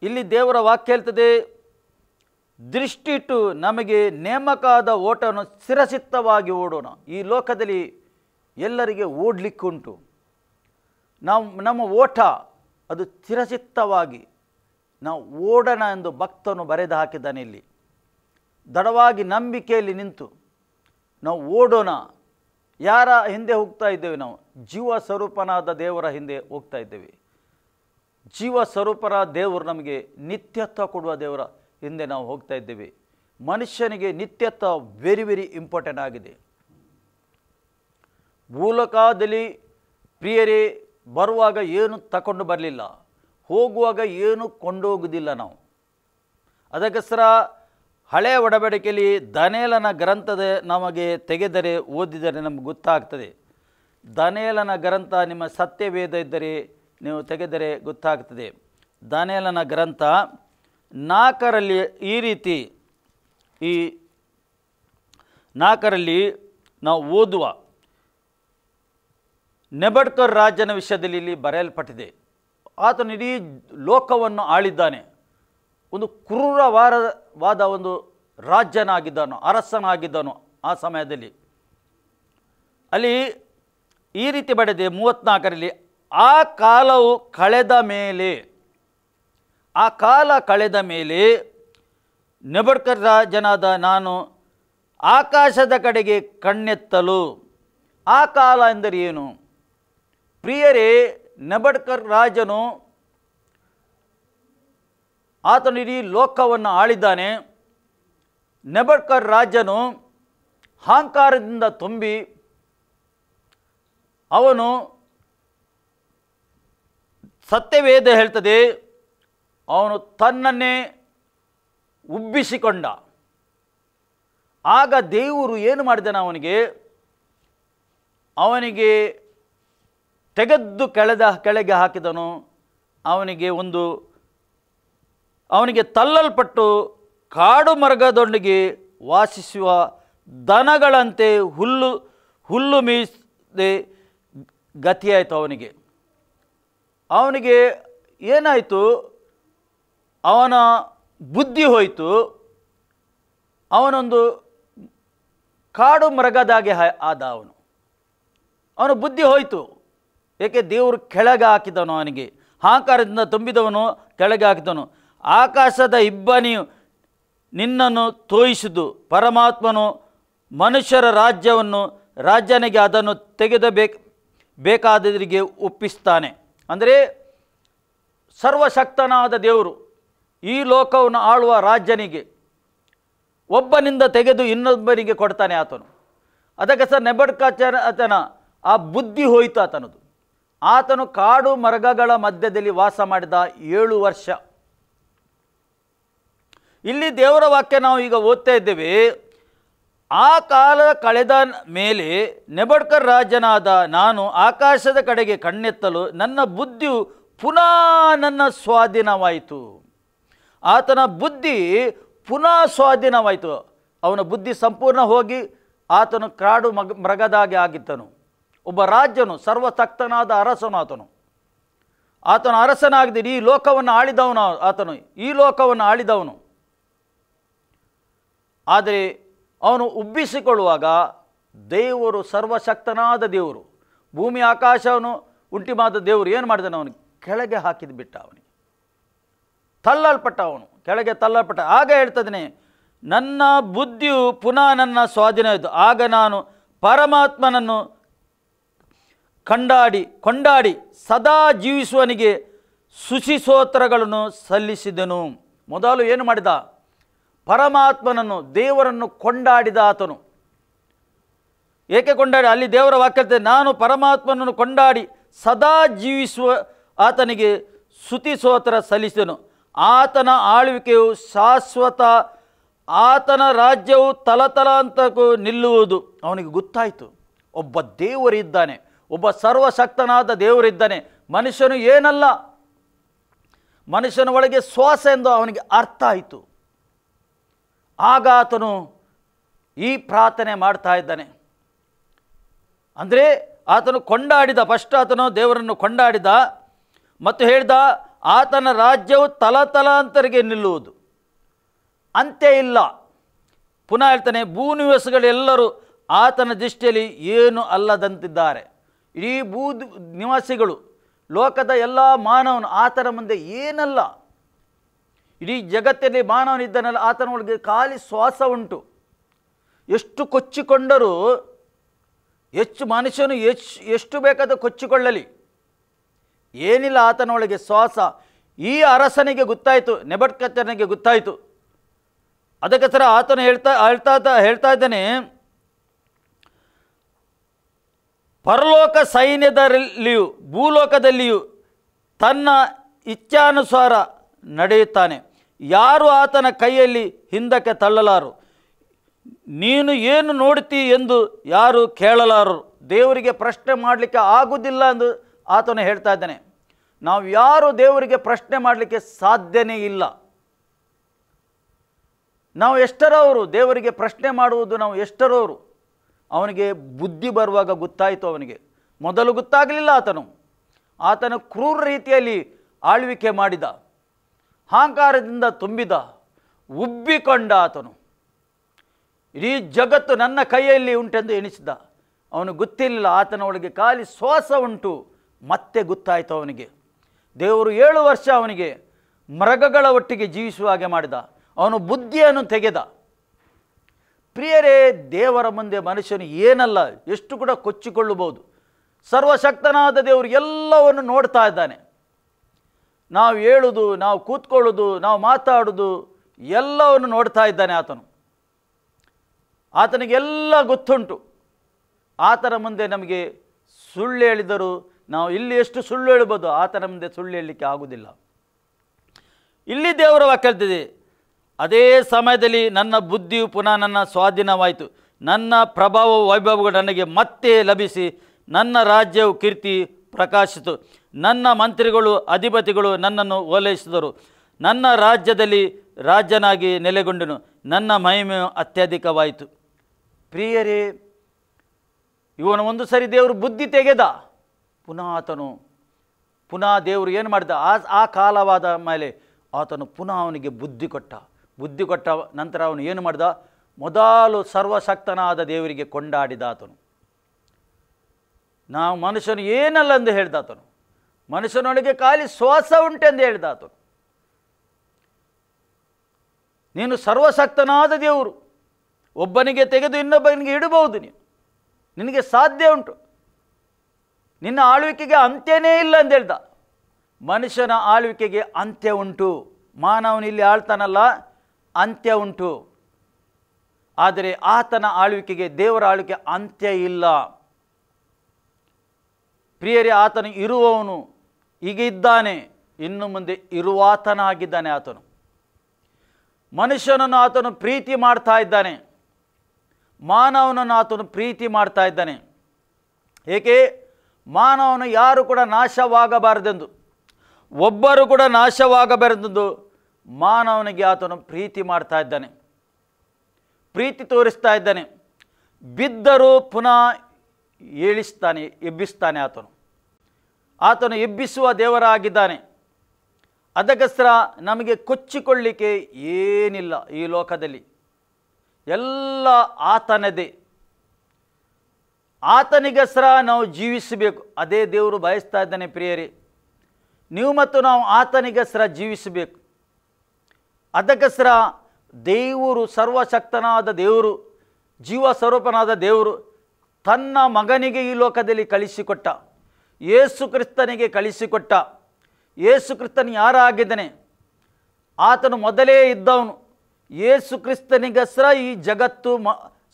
ಇಲ್ಲಿ ದೇವರ ವಾಕ್ಯ ಹೇಳ್ತದೆ ದೃಷ್ಟಿಟ್ಟು ನಮಗೆ ನೇಮಕಾದ ಓಟವನ್ನು ಶಿರಚಿತ್ತವಾಗಿ ಓಡೋಣ. ಈ ಲೋಕದಲ್ಲಿ ಎಲ್ಲರಿಗೆ ಓಡಲಿಕ್ಕುಂಟು. ನಮ್ಮ ಓಟ ಅದು ಚಿರಚಿತ್ತವಾಗಿ ನಾವು ಓಡೋಣ ಎಂದು ಭಕ್ತನು ಬರೆದು ಹಾಕಿದ್ದಾನೆ. ಇಲ್ಲಿ ದೃಢವಾಗಿ ನಂಬಿಕೆಯಲ್ಲಿ ನಿಂತು ನಾವು ಓಡೋಣ. ಯಾರ ಹಿಂದೆ ಹೋಗ್ತಾ ಇದ್ದೇವೆ? ನಾವು ಜೀವ ಸ್ವರೂಪನಾದ ದೇವರ ಹಿಂದೆ ಹೋಗ್ತಾ ಇದ್ದೇವೆ. ಜೀವ ಸ್ವರೂಪನಾದ ದೇವರು ನಮಗೆ ನಿತ್ಯತ್ವ ಕೊಡುವ ದೇವರ ಹಿಂದೆ ನಾವು ಹೋಗ್ತಾ ಇದ್ದೇವೆ. ಮನುಷ್ಯನಿಗೆ ನಿತ್ಯತ್ವ ವೆರಿ ಇಂಪಾರ್ಟೆಂಟ್ ಆಗಿದೆ. ಭೂಲೋಕದಲ್ಲಿ ಪ್ರಿಯರೇ ಬರುವಾಗ ಏನು ತಗೊಂಡು ಬರಲಿಲ್ಲ, ಹೋಗುವಾಗ ಏನು ಕೊಂಡೋಗುವುದಿಲ್ಲ ನಾವು. ಅದಕ್ಕೋಸ್ಕರ ಹಳೆಯ ಒಡಂಬಡಿಕೆಯಲ್ಲಿ ದಾನಿಯೇಲನ ಗ್ರಂಥದ ನಮಗೆ ತೆಗೆದರೆ ಓದಿದರೆ ನಮಗೆ ಗೊತ್ತಾಗ್ತದೆ ದಾನಿಯೇಲನ ಗ್ರಂಥ ನಿಮ್ಮ ಸತ್ಯವೇದ ಇದ್ದರೆ ನೀವು ತೆಗೆದರೆ ಗೊತ್ತಾಗ್ತದೆ. ದಾನಿಯೇಲನ ಗ್ರಂಥ 4ರಲ್ಲಿ ಈ ರೀತಿ, ಈ 4ರಲ್ಲಿ ನಾವು ಓದುವ ನೆಬಡ್ಕರ್ ರಾಜನ ವಿಷಯದಲ್ಲಿ ಇಲ್ಲಿ ಬರೆಯಲ್ಪಟ್ಟಿದೆ. ಆತನು ಇಡೀ ಲೋಕವನ್ನು ಆಳಿದ್ದಾನೆ. ಒಂದು ಕ್ರೂರವಾದ ಒಂದು ರಾಜ್ಯನಾಗಿದ್ದನು, ಅರಸನಾಗಿದ್ದನು. ಆ ಸಮಯದಲ್ಲಿ ಅಲ್ಲಿ ಈ ರೀತಿ ಬರೆದಿದೆ 34ರಲ್ಲಿ, ಆ ಕಾಲವು ಕಳೆದ ಮೇಲೆ, ಆ ಕಾಲ ಕಳೆದ ಮೇಲೆ ನೆಬಡ್ಕರ್ ರಾಜನಾದ ನಾನು ಆಕಾಶದ ಕಡೆಗೆ ಕಣ್ಣೆತ್ತಲು. ಆ ಕಾಲ ಎಂದರೆ ಏನು ಪ್ರಿಯರೇ? ನೆಬಡ್ಕರ್ ರಾಜನು ಆತನು ಇಡೀ ಲೋಕವನ್ನು ಆಳಿದ್ದಾನೆ. ನೆಬಡ್ಕರ್ ರಾಜನು ಅಹಂಕಾರದಿಂದ ತುಂಬಿ ಅವನು, ಸತ್ಯವೇದ ಹೇಳ್ತದೆ, ಅವನು ತನ್ನನ್ನೇ ಉಬ್ಬಿಸಿಕೊಂಡ. ಆಗ ದೇವರು ಏನು ಮಾಡಿದನು? ಅವನಿಗೆ ತೆಗೆದು ಕೆಳಗೆ ಹಾಕಿದನು. ಅವನಿಗೆ ತಳ್ಳಲ್ಪಟ್ಟು ಕಾಡು ಮರಗದೊಂದಿಗೆ ವಾಸಿಸುವ ದನಗಳಂತೆ ಹುಲ್ಲು ಮೀಸದೆ ಗತಿಯಾಯಿತು. ಅವನಿಗೆ ಏನಾಯಿತು? ಅವನ ಬುದ್ಧಿ ಹೋಯಿತು. ಅವನೊಂದು ಕಾಡು ಮರಗದಾಗೆ ಆದ. ಅವನ ಬುದ್ಧಿ ಹೋಯಿತು. ಏಕೆ? ದೇವರು ಕೆಳಗೆ ಹಾಕಿದನು. ಅವನಿಗೆ ಅಹಂಕಾರದಿಂದ ತುಂಬಿದವನು ಕೆಳಗೆ ಹಾಕಿದನು. ಆಕಾಶದ ಇಬ್ಬನಿಯು ನಿನ್ನನ್ನು ತೋಯಿಸಿದು. ಪರಮಾತ್ಮನು ಮನುಷ್ಯರ ರಾಜನಿಗೆ ಅದನ್ನು ಬೇಕಾದವರಿಗೆ ಒಪ್ಪಿಸ್ತಾನೆ. ಅಂದರೆ ಸರ್ವಶಕ್ತನಾದ ದೇವರು ಈ ಲೋಕವನ್ನು ಆಳುವ ರಾಜನಿಗೆ ಒಬ್ಬನಿಂದ ತೆಗೆದು ಇನ್ನೊಬ್ಬನಿಗೆ ಕೊಡ್ತಾನೆ ಆತನು. ಅದಕ್ಕೆ ಸರ್ ನೆಬಡ್ಕಚ್ಚರನ ಆ ಬುದ್ಧಿ ಹೋಯಿತು ಆತನದು. ಆತನು ಕಾಡು ಮರಗಳ ಮಧ್ಯದಲ್ಲಿ ವಾಸ ಮಾಡಿದ 7 ವರ್ಷ. ಇಲ್ಲಿ ದೇವರ ವಾಕ್ಯ ನಾವು ಈಗ ಓದ್ತಾ ಇದ್ದೇವೆ. ಆ ಕಾಲ ಕಳೆದ ಮೇಲೆ ನೆಬಡ್ಕರ್ ರಾಜನಾದ ನಾನು ಆಕಾಶದ ಕಡೆಗೆ ಕಣ್ಣೆತ್ತಲು ನನ್ನ ಬುದ್ಧಿಯು ಪುನಃ ನನ್ನ ಸ್ವಾಧೀನವಾಯಿತು. ಆತನ ಬುದ್ಧಿ ಪುನಃ ಸ್ವಾಧೀನವಾಯಿತು. ಅವನ ಬುದ್ಧಿ ಸಂಪೂರ್ಣ ಹೋಗಿ ಆತನು ಕಾಡು ಮೃಗದಾಗೆ ಆಗಿದ್ದನು. ಒಬ್ಬ ರಾಜನು, ಸರ್ವಶಕ್ತನಾದ ಅರಸನು ಆತನು ಅರಸನಾಗಿದ್ದ ಈ ಲೋಕವನ್ನು ಆಳಿದವನು. ಈ ಲೋಕವನ್ನು ಆಳಿದವನು. ಆದರೆ ಅವನು ಉಬ್ಬಿಸಿಕೊಳ್ಳುವಾಗ ದೇವರು, ಸರ್ವಶಕ್ತನಾದ ದೇವರು, ಭೂಮಿ ಆಕಾಶವನ್ನು ಉಂಟು ಮಾಡಿದ ದೇವರು ಏನು ಮಾಡಿದನು? ಅವನಿಗೆ ಕೆಳಗೆ ಹಾಕಿದ್ದು ಬಿಟ್ಟ. ಅವನಿಗೆ ತಳ್ಳಲ್ಪಟ್ಟ. ಅವನು ಕೆಳಗೆ ತಳ್ಳಲ್ಪಟ್ಟ. ಆಗ ಹೇಳ್ತದನೆ, ನನ್ನ ಬುದ್ಧಿಯು ಪುನಃ ನನ್ನ ಸ್ವಾಧೀನವಾಯಿತು. ಆಗ ನಾನು ಪರಮಾತ್ಮನನ್ನು ಕೊಂಡಾಡಿ ಸದಾ ಜೀವಿಸುವನಿಗೆ ಸ್ತೋತ್ರಗಳನ್ನು ಸಲ್ಲಿಸಿದನು. ಮೊದಲು ಏನು ಮಾಡಿದ? ಪರಮಾತ್ಮನನ್ನು, ದೇವರನ್ನು ಕೊಂಡಾಡಿದ ಆತನು. ಏಕೆ ಕೊಂಡಾಡಿ? ಅಲ್ಲಿ ದೇವರ ವಾಕ್ಯ, ನಾನು ಪರಮಾತ್ಮನನ್ನು ಕೊಂಡಾಡಿ ಸದಾ ಜೀವಿಸುವ ಆತನಿಗೆ ಸ್ತೋತ್ರ ಸಲ್ಲಿಸಿದನು. ಆತನ ಆಳ್ವಿಕೆಯು ಶಾಶ್ವತ, ಆತನ ರಾಜ್ಯವು ತಲತಲಾಂತರಕ್ಕೂ ನಿಲ್ಲುವುದು. ಅವನಿಗೆ ಗೊತ್ತಾಯಿತು, ಒಬ್ಬ ದೇವರಿದ್ದಾನೆ, ಒಬ್ಬ ಸರ್ವಶಕ್ತನಾದ ದೇವರಿದ್ದಾನೆ. ಮನುಷ್ಯನು ಏನಲ್ಲ, ಮನುಷ್ಯನ ಒಳಗೆ ಶ್ವಾಸ ಎಂದು ಅವನಿಗೆ ಅರ್ಥ ಆಯಿತು. ಆಗ ಆತನು ಈ ಪ್ರಾರ್ಥನೆ ಮಾಡ್ತಾ ಇದ್ದಾನೆ. ಅಂದರೆ ಆತನು ಕೊಂಡಾಡಿದ, ಫಸ್ಟ್ ಆತನು ದೇವರನ್ನು ಕೊಂಡಾಡಿದ ಮತ್ತು ಹೇಳಿದ, ಆತನ ರಾಜ್ಯವು ತಲತಲಾಂತರಿಗೆ ನಿಲ್ಲುವುದು, ಅಂತ್ಯ ಇಲ್ಲ. ಪುನಃ ಹೇಳ್ತಾನೆ, ಭೂನಿವಾಸಿಗಳೆಲ್ಲರೂ ಆತನ ದೃಷ್ಟಿಯಲ್ಲಿ ಏನು ಅಲ್ಲದಂತಿದ್ದಾರೆ. ಇಡೀ ನಿವಾಸಿಗಳು, ಲೋಕದ ಎಲ್ಲ ಮಾನವನು ಆತನ ಮುಂದೆ ಏನಲ್ಲ. ಇಡೀ ಜಗತ್ತಲ್ಲಿ ಮಾನವನಿದ್ದಾನಲ್ಲ, ಆತನ ಒಳಗೆ ಖಾಲಿ ಶ್ವಾಸ ಉಂಟು. ಎಷ್ಟು ಕೊಚ್ಚಿಕೊಂಡರೂ, ಮನುಷ್ಯನು ಎಷ್ಟು ಬೇಕಾದ ಕೊಚ್ಚಿಕೊಳ್ಳಲಿ, ಏನಿಲ್ಲ ಆತನ ಒಳಗೆ ಶ್ವಾಸ. ಈ ಅರಸನಿಗೆ ಗೊತ್ತಾಯಿತು, ನೆಬಡ್ಕಚ್ಚರನಿಗೆ ಗೊತ್ತಾಯಿತು. ಅದಕ್ಕೋಸ್ಕರ ಆತನು ಹೇಳ್ತಾ ಇದ್ದಾನೆ, ಪರಲೋಕ ಸೈನ್ಯದಲ್ಲಿಯೂ ಭೂಲೋಕದಲ್ಲಿಯೂ ತನ್ನ ಇಚ್ಛಾನುಸಾರ ನಡೆಯುತ್ತಾನೆ. ಯಾರು ಆತನ ಕೈಯಲ್ಲಿ ಹಿಂದಕ್ಕೆ ತಳ್ಳಲಾರು. ನೀನು ಏನು ನೋಡ್ತೀ ಎಂದು ಯಾರು ದೇವರಿಗೆ ಪ್ರಶ್ನೆ ಮಾಡಲಿಕ್ಕೆ ಆಗುವುದಿಲ್ಲ ಎಂದು ಆತನು ಹೇಳ್ತಾ ಇದ್ದಾನೆ. ನಾವು ಯಾರು ದೇವರಿಗೆ ಪ್ರಶ್ನೆ ಮಾಡಲಿಕ್ಕೆ ಸಾಧ್ಯನೇ ಇಲ್ಲ. ನಾವು ಎಷ್ಟರವರು ದೇವರಿಗೆ ಪ್ರಶ್ನೆ ಮಾಡುವುದು? ನಾವು ಎಷ್ಟರವರು? ಅವನಿಗೆ ಬುದ್ಧಿ ಬರುವಾಗ ಗೊತ್ತಾಯಿತು. ಅವನಿಗೆ ಮೊದಲು ಗೊತ್ತಾಗಲಿಲ್ಲ. ಆತನು ಕ್ರೂರ ರೀತಿಯಲ್ಲಿ ಆಳ್ವಿಕೆ ಮಾಡಿದ, ಅಹಂಕಾರದಿಂದ ತುಂಬಿದ, ಉಬ್ಬಿಕೊಂಡ. ಆತನು ಇಡೀ ಜಗತ್ತು ನನ್ನ ಕೈಯಲ್ಲಿ ಉಂಟೆಂದು ಎಣಿಸಿದ. ಅವನು ಗೊತ್ತಿರಲಿಲ್ಲ ಆತನ ಒಳಗೆ ಖಾಲಿ ಶ್ವಾಸ ಉಂಟು. ಮತ್ತೆ ಗೊತ್ತಾಯಿತು ಅವನಿಗೆ. ದೇವರು 7 ವರ್ಷ ಅವನಿಗೆ ಮೃಗಗಳ ಒಟ್ಟಿಗೆ ಜೀವಿಸುವ ಹಾಗೆ ಮಾಡಿದ. ಅವನು ಬುದ್ಧಿಯನ್ನು ತೆಗೆದ. ಪ್ರಿಯರೇ, ದೇವರ ಮುಂದೆ ಮನುಷ್ಯನು ಏನಲ್ಲ, ಎಷ್ಟು ಕೂಡ ಕೊಚ್ಚಿಕೊಳ್ಳಬಹುದು. ಸರ್ವಶಕ್ತನಾದ ದೇವರು ಎಲ್ಲವನ್ನು ನೋಡ್ತಾ ಇದ್ದಾನೆ. ನಾವು ಹೇಳುವುದು, ನಾವು ಕೂತ್ಕೊಳ್ಳೋದು, ನಾವು ಮಾತಾಡೋದು ಎಲ್ಲವನ್ನು ನೋಡ್ತಾ ಇದ್ದಾನೆ ಆತನು. ಆತನಿಗೆಲ್ಲ ಗೊತ್ತುಂಟು. ಆತನ ಮುಂದೆ ನಮಗೆ ಸುಳ್ಳು ಹೇಳಿದರು ನಾವು ಇಲ್ಲಿ ಎಷ್ಟು ಸುಳ್ಳು ಹೇಳ್ಬೋದು, ಆತನ ಮುಂದೆ ಸುಳ್ಳು ಹೇಳಲಿಕ್ಕೆ ಆಗುವುದಿಲ್ಲ. ಇಲ್ಲಿ ದೇವರ ವಾಕ್ಯವಿದೆ, ಅದೇ ಸಮಯದಲ್ಲಿ ನನ್ನ ಬುದ್ಧಿಯು ಪುನಃ ನನ್ನ ಸ್ವಾಧೀನವಾಯಿತು, ನನ್ನ ಪ್ರಭಾವ ವೈಭವಗಳು ನನಗೆ ಮತ್ತೆ ಲಭಿಸಿ ನನ್ನ ರಾಜ್ಯವು ಕೀರ್ತಿ ಪ್ರಕಾಶಿತು. ನನ್ನ ಮಂತ್ರಿಗಳು ಅಧಿಪತಿಗಳು ನನ್ನನ್ನು ಓಲೈಸಿದರು. ನನ್ನ ರಾಜ್ಯದಲ್ಲಿ ರಾಜನಾಗಿ ನೆಲೆಗೊಂಡನು. ನನ್ನ ಮಹಿಮೆಯು ಅತ್ಯಧಿಕವಾಯಿತು. ಪ್ರಿಯರೇ, ಇವನು ಒಂದು ಸರಿ ದೇವರು ಬುದ್ಧಿ ತೆಗೆದ. ಪುನಃ ದೇವರು ಏನು ಮಾಡಿದ? ಆ ಕಾಲವಾದ ಮೇಲೆ ಆತನು ಪುನಃ ಅವನಿಗೆ ಬುದ್ಧಿ ಕೊಟ್ಟ ನಂತರ ಅವನು ಏನು ಮಾಡಿದ? ಮೊದಲು ಸರ್ವಶಕ್ತನಾದ ದೇವರಿಗೆ ಕೊಂಡಾಡಿದ. ಆತನು ನಾವು ಮನುಷ್ಯನು ಏನಲ್ಲ ಎಂದು ಹೇಳ್ದ. ಆತನು ಮನುಷ್ಯನೊಳಗೆ ಖಾಲಿ ಶ್ವಾಸ ಉಂಟೆಂದು ಹೇಳ್ದ. ಆತನು ನೀನು ಸರ್ವಶಕ್ತನಾದ ದೇವರು, ಒಬ್ಬನಿಗೆ ತೆಗೆದು ಇನ್ನೊಬ್ಬನಿಗೆ ಇಡಬಹುದು, ನಿನಗೆ ಸಾಧ್ಯ ಉಂಟು, ನಿನ್ನ ಆಳ್ವಿಕೆಗೆ ಅಂತ್ಯನೇ ಇಲ್ಲ ಎಂದು ಹೇಳ್ದ. ಮನುಷ್ಯನ ಆಳ್ವಿಕೆಗೆ ಅಂತ್ಯ ಉಂಟು. ಮಾನವನು ಇಲ್ಲಿ ಆಳ್ತಾನಲ್ಲ, ಅಂತ್ಯ ಉಂಟು. ಆದರೆ ಆತನ ಆಳ್ವಿಕೆಗೆ, ದೇವರ ಆಳ್ವಿಕೆ ಅಂತ್ಯ ಇಲ್ಲ. ಪ್ರಿಯರೇ, ಆತನು ಇರುವವನು, ಈಗ ಇದ್ದಾನೆ, ಇನ್ನು ಮುಂದೆ ಇರುವಾತನಾಗಿದ್ದಾನೆ. ಆತನು ಮನುಷ್ಯನನ್ನು ಆತನು ಪ್ರೀತಿ ಮಾಡ್ತಾ ಇದ್ದಾನೆ, ಮಾನವನನ್ನು ಆತನು ಪ್ರೀತಿ ಮಾಡ್ತಾ ಇದ್ದಾನೆ. ಏಕೆ? ಮಾನವನು ಯಾರು ಕೂಡ ನಾಶವಾಗಬಾರದೆಂದು, ಒಬ್ಬರು ಕೂಡ ನಾಶವಾಗಬಾರದೆಂದು ಮಾನವನಿಗೆ ಆತನು ಪ್ರೀತಿ ಮಾಡ್ತಾ ಇದ್ದಾನೆ, ಪ್ರೀತಿ ತೋರಿಸ್ತಾ ಇದ್ದಾನೆ. ಬಿದ್ದರೂ ಪುನಃ ಎಬ್ಬಿಸ್ತಾನೆ. ಆತನು ಎಬ್ಬಿಸುವ ದೇವರಾಗಿದ್ದಾನೆ. ಅದಕ್ಕೋಸ್ಕರ ನಮಗೆ ಕೊಚ್ಚಿಕೊಳ್ಳಿಕ್ಕೆ ಏನಿಲ್ಲ. ಈ ಲೋಕದಲ್ಲಿ ಎಲ್ಲ ಆತನದೇ. ಆತನಿಗೋಸ್ಕರ ನಾವು ಜೀವಿಸಬೇಕು. ಅದೇ ದೇವರು ಬಯಸ್ತಾ ಇದ್ದಾನೆ. ಪ್ರಿಯರೇ, ನೀವು ಮತ್ತು ನಾವು ಆತನಿಗೋಸ್ಕರ ಜೀವಿಸಬೇಕು. ಅದಕ್ಕೋಸ್ಕರ ದೇವರು, ಸರ್ವಶಕ್ತನಾದ ದೇವರು, ಜೀವ ಸ್ವರೂಪನಾದ ದೇವರು ತನ್ನ ಮಗನಿಗೆ ಈ ಲೋಕದಲ್ಲಿ ಕಳಿಸಿಕೊಟ್ಟ. ಯೇಸು ಕ್ರಿಸ್ತನಿಗೆ ಕಳಿಸಿಕೊಟ್ಟ. ಯೇಸು ಕ್ರಿಸ್ತನು ಯಾರಾಗಿದ್ದಾನೆ? ಆತನು ಮೊದಲೇ ಇದ್ದವನು. ಯೇಸು ಕ್ರಿಸ್ತನಿಗೋಸ್ಕರ ಈ ಜಗತ್ತು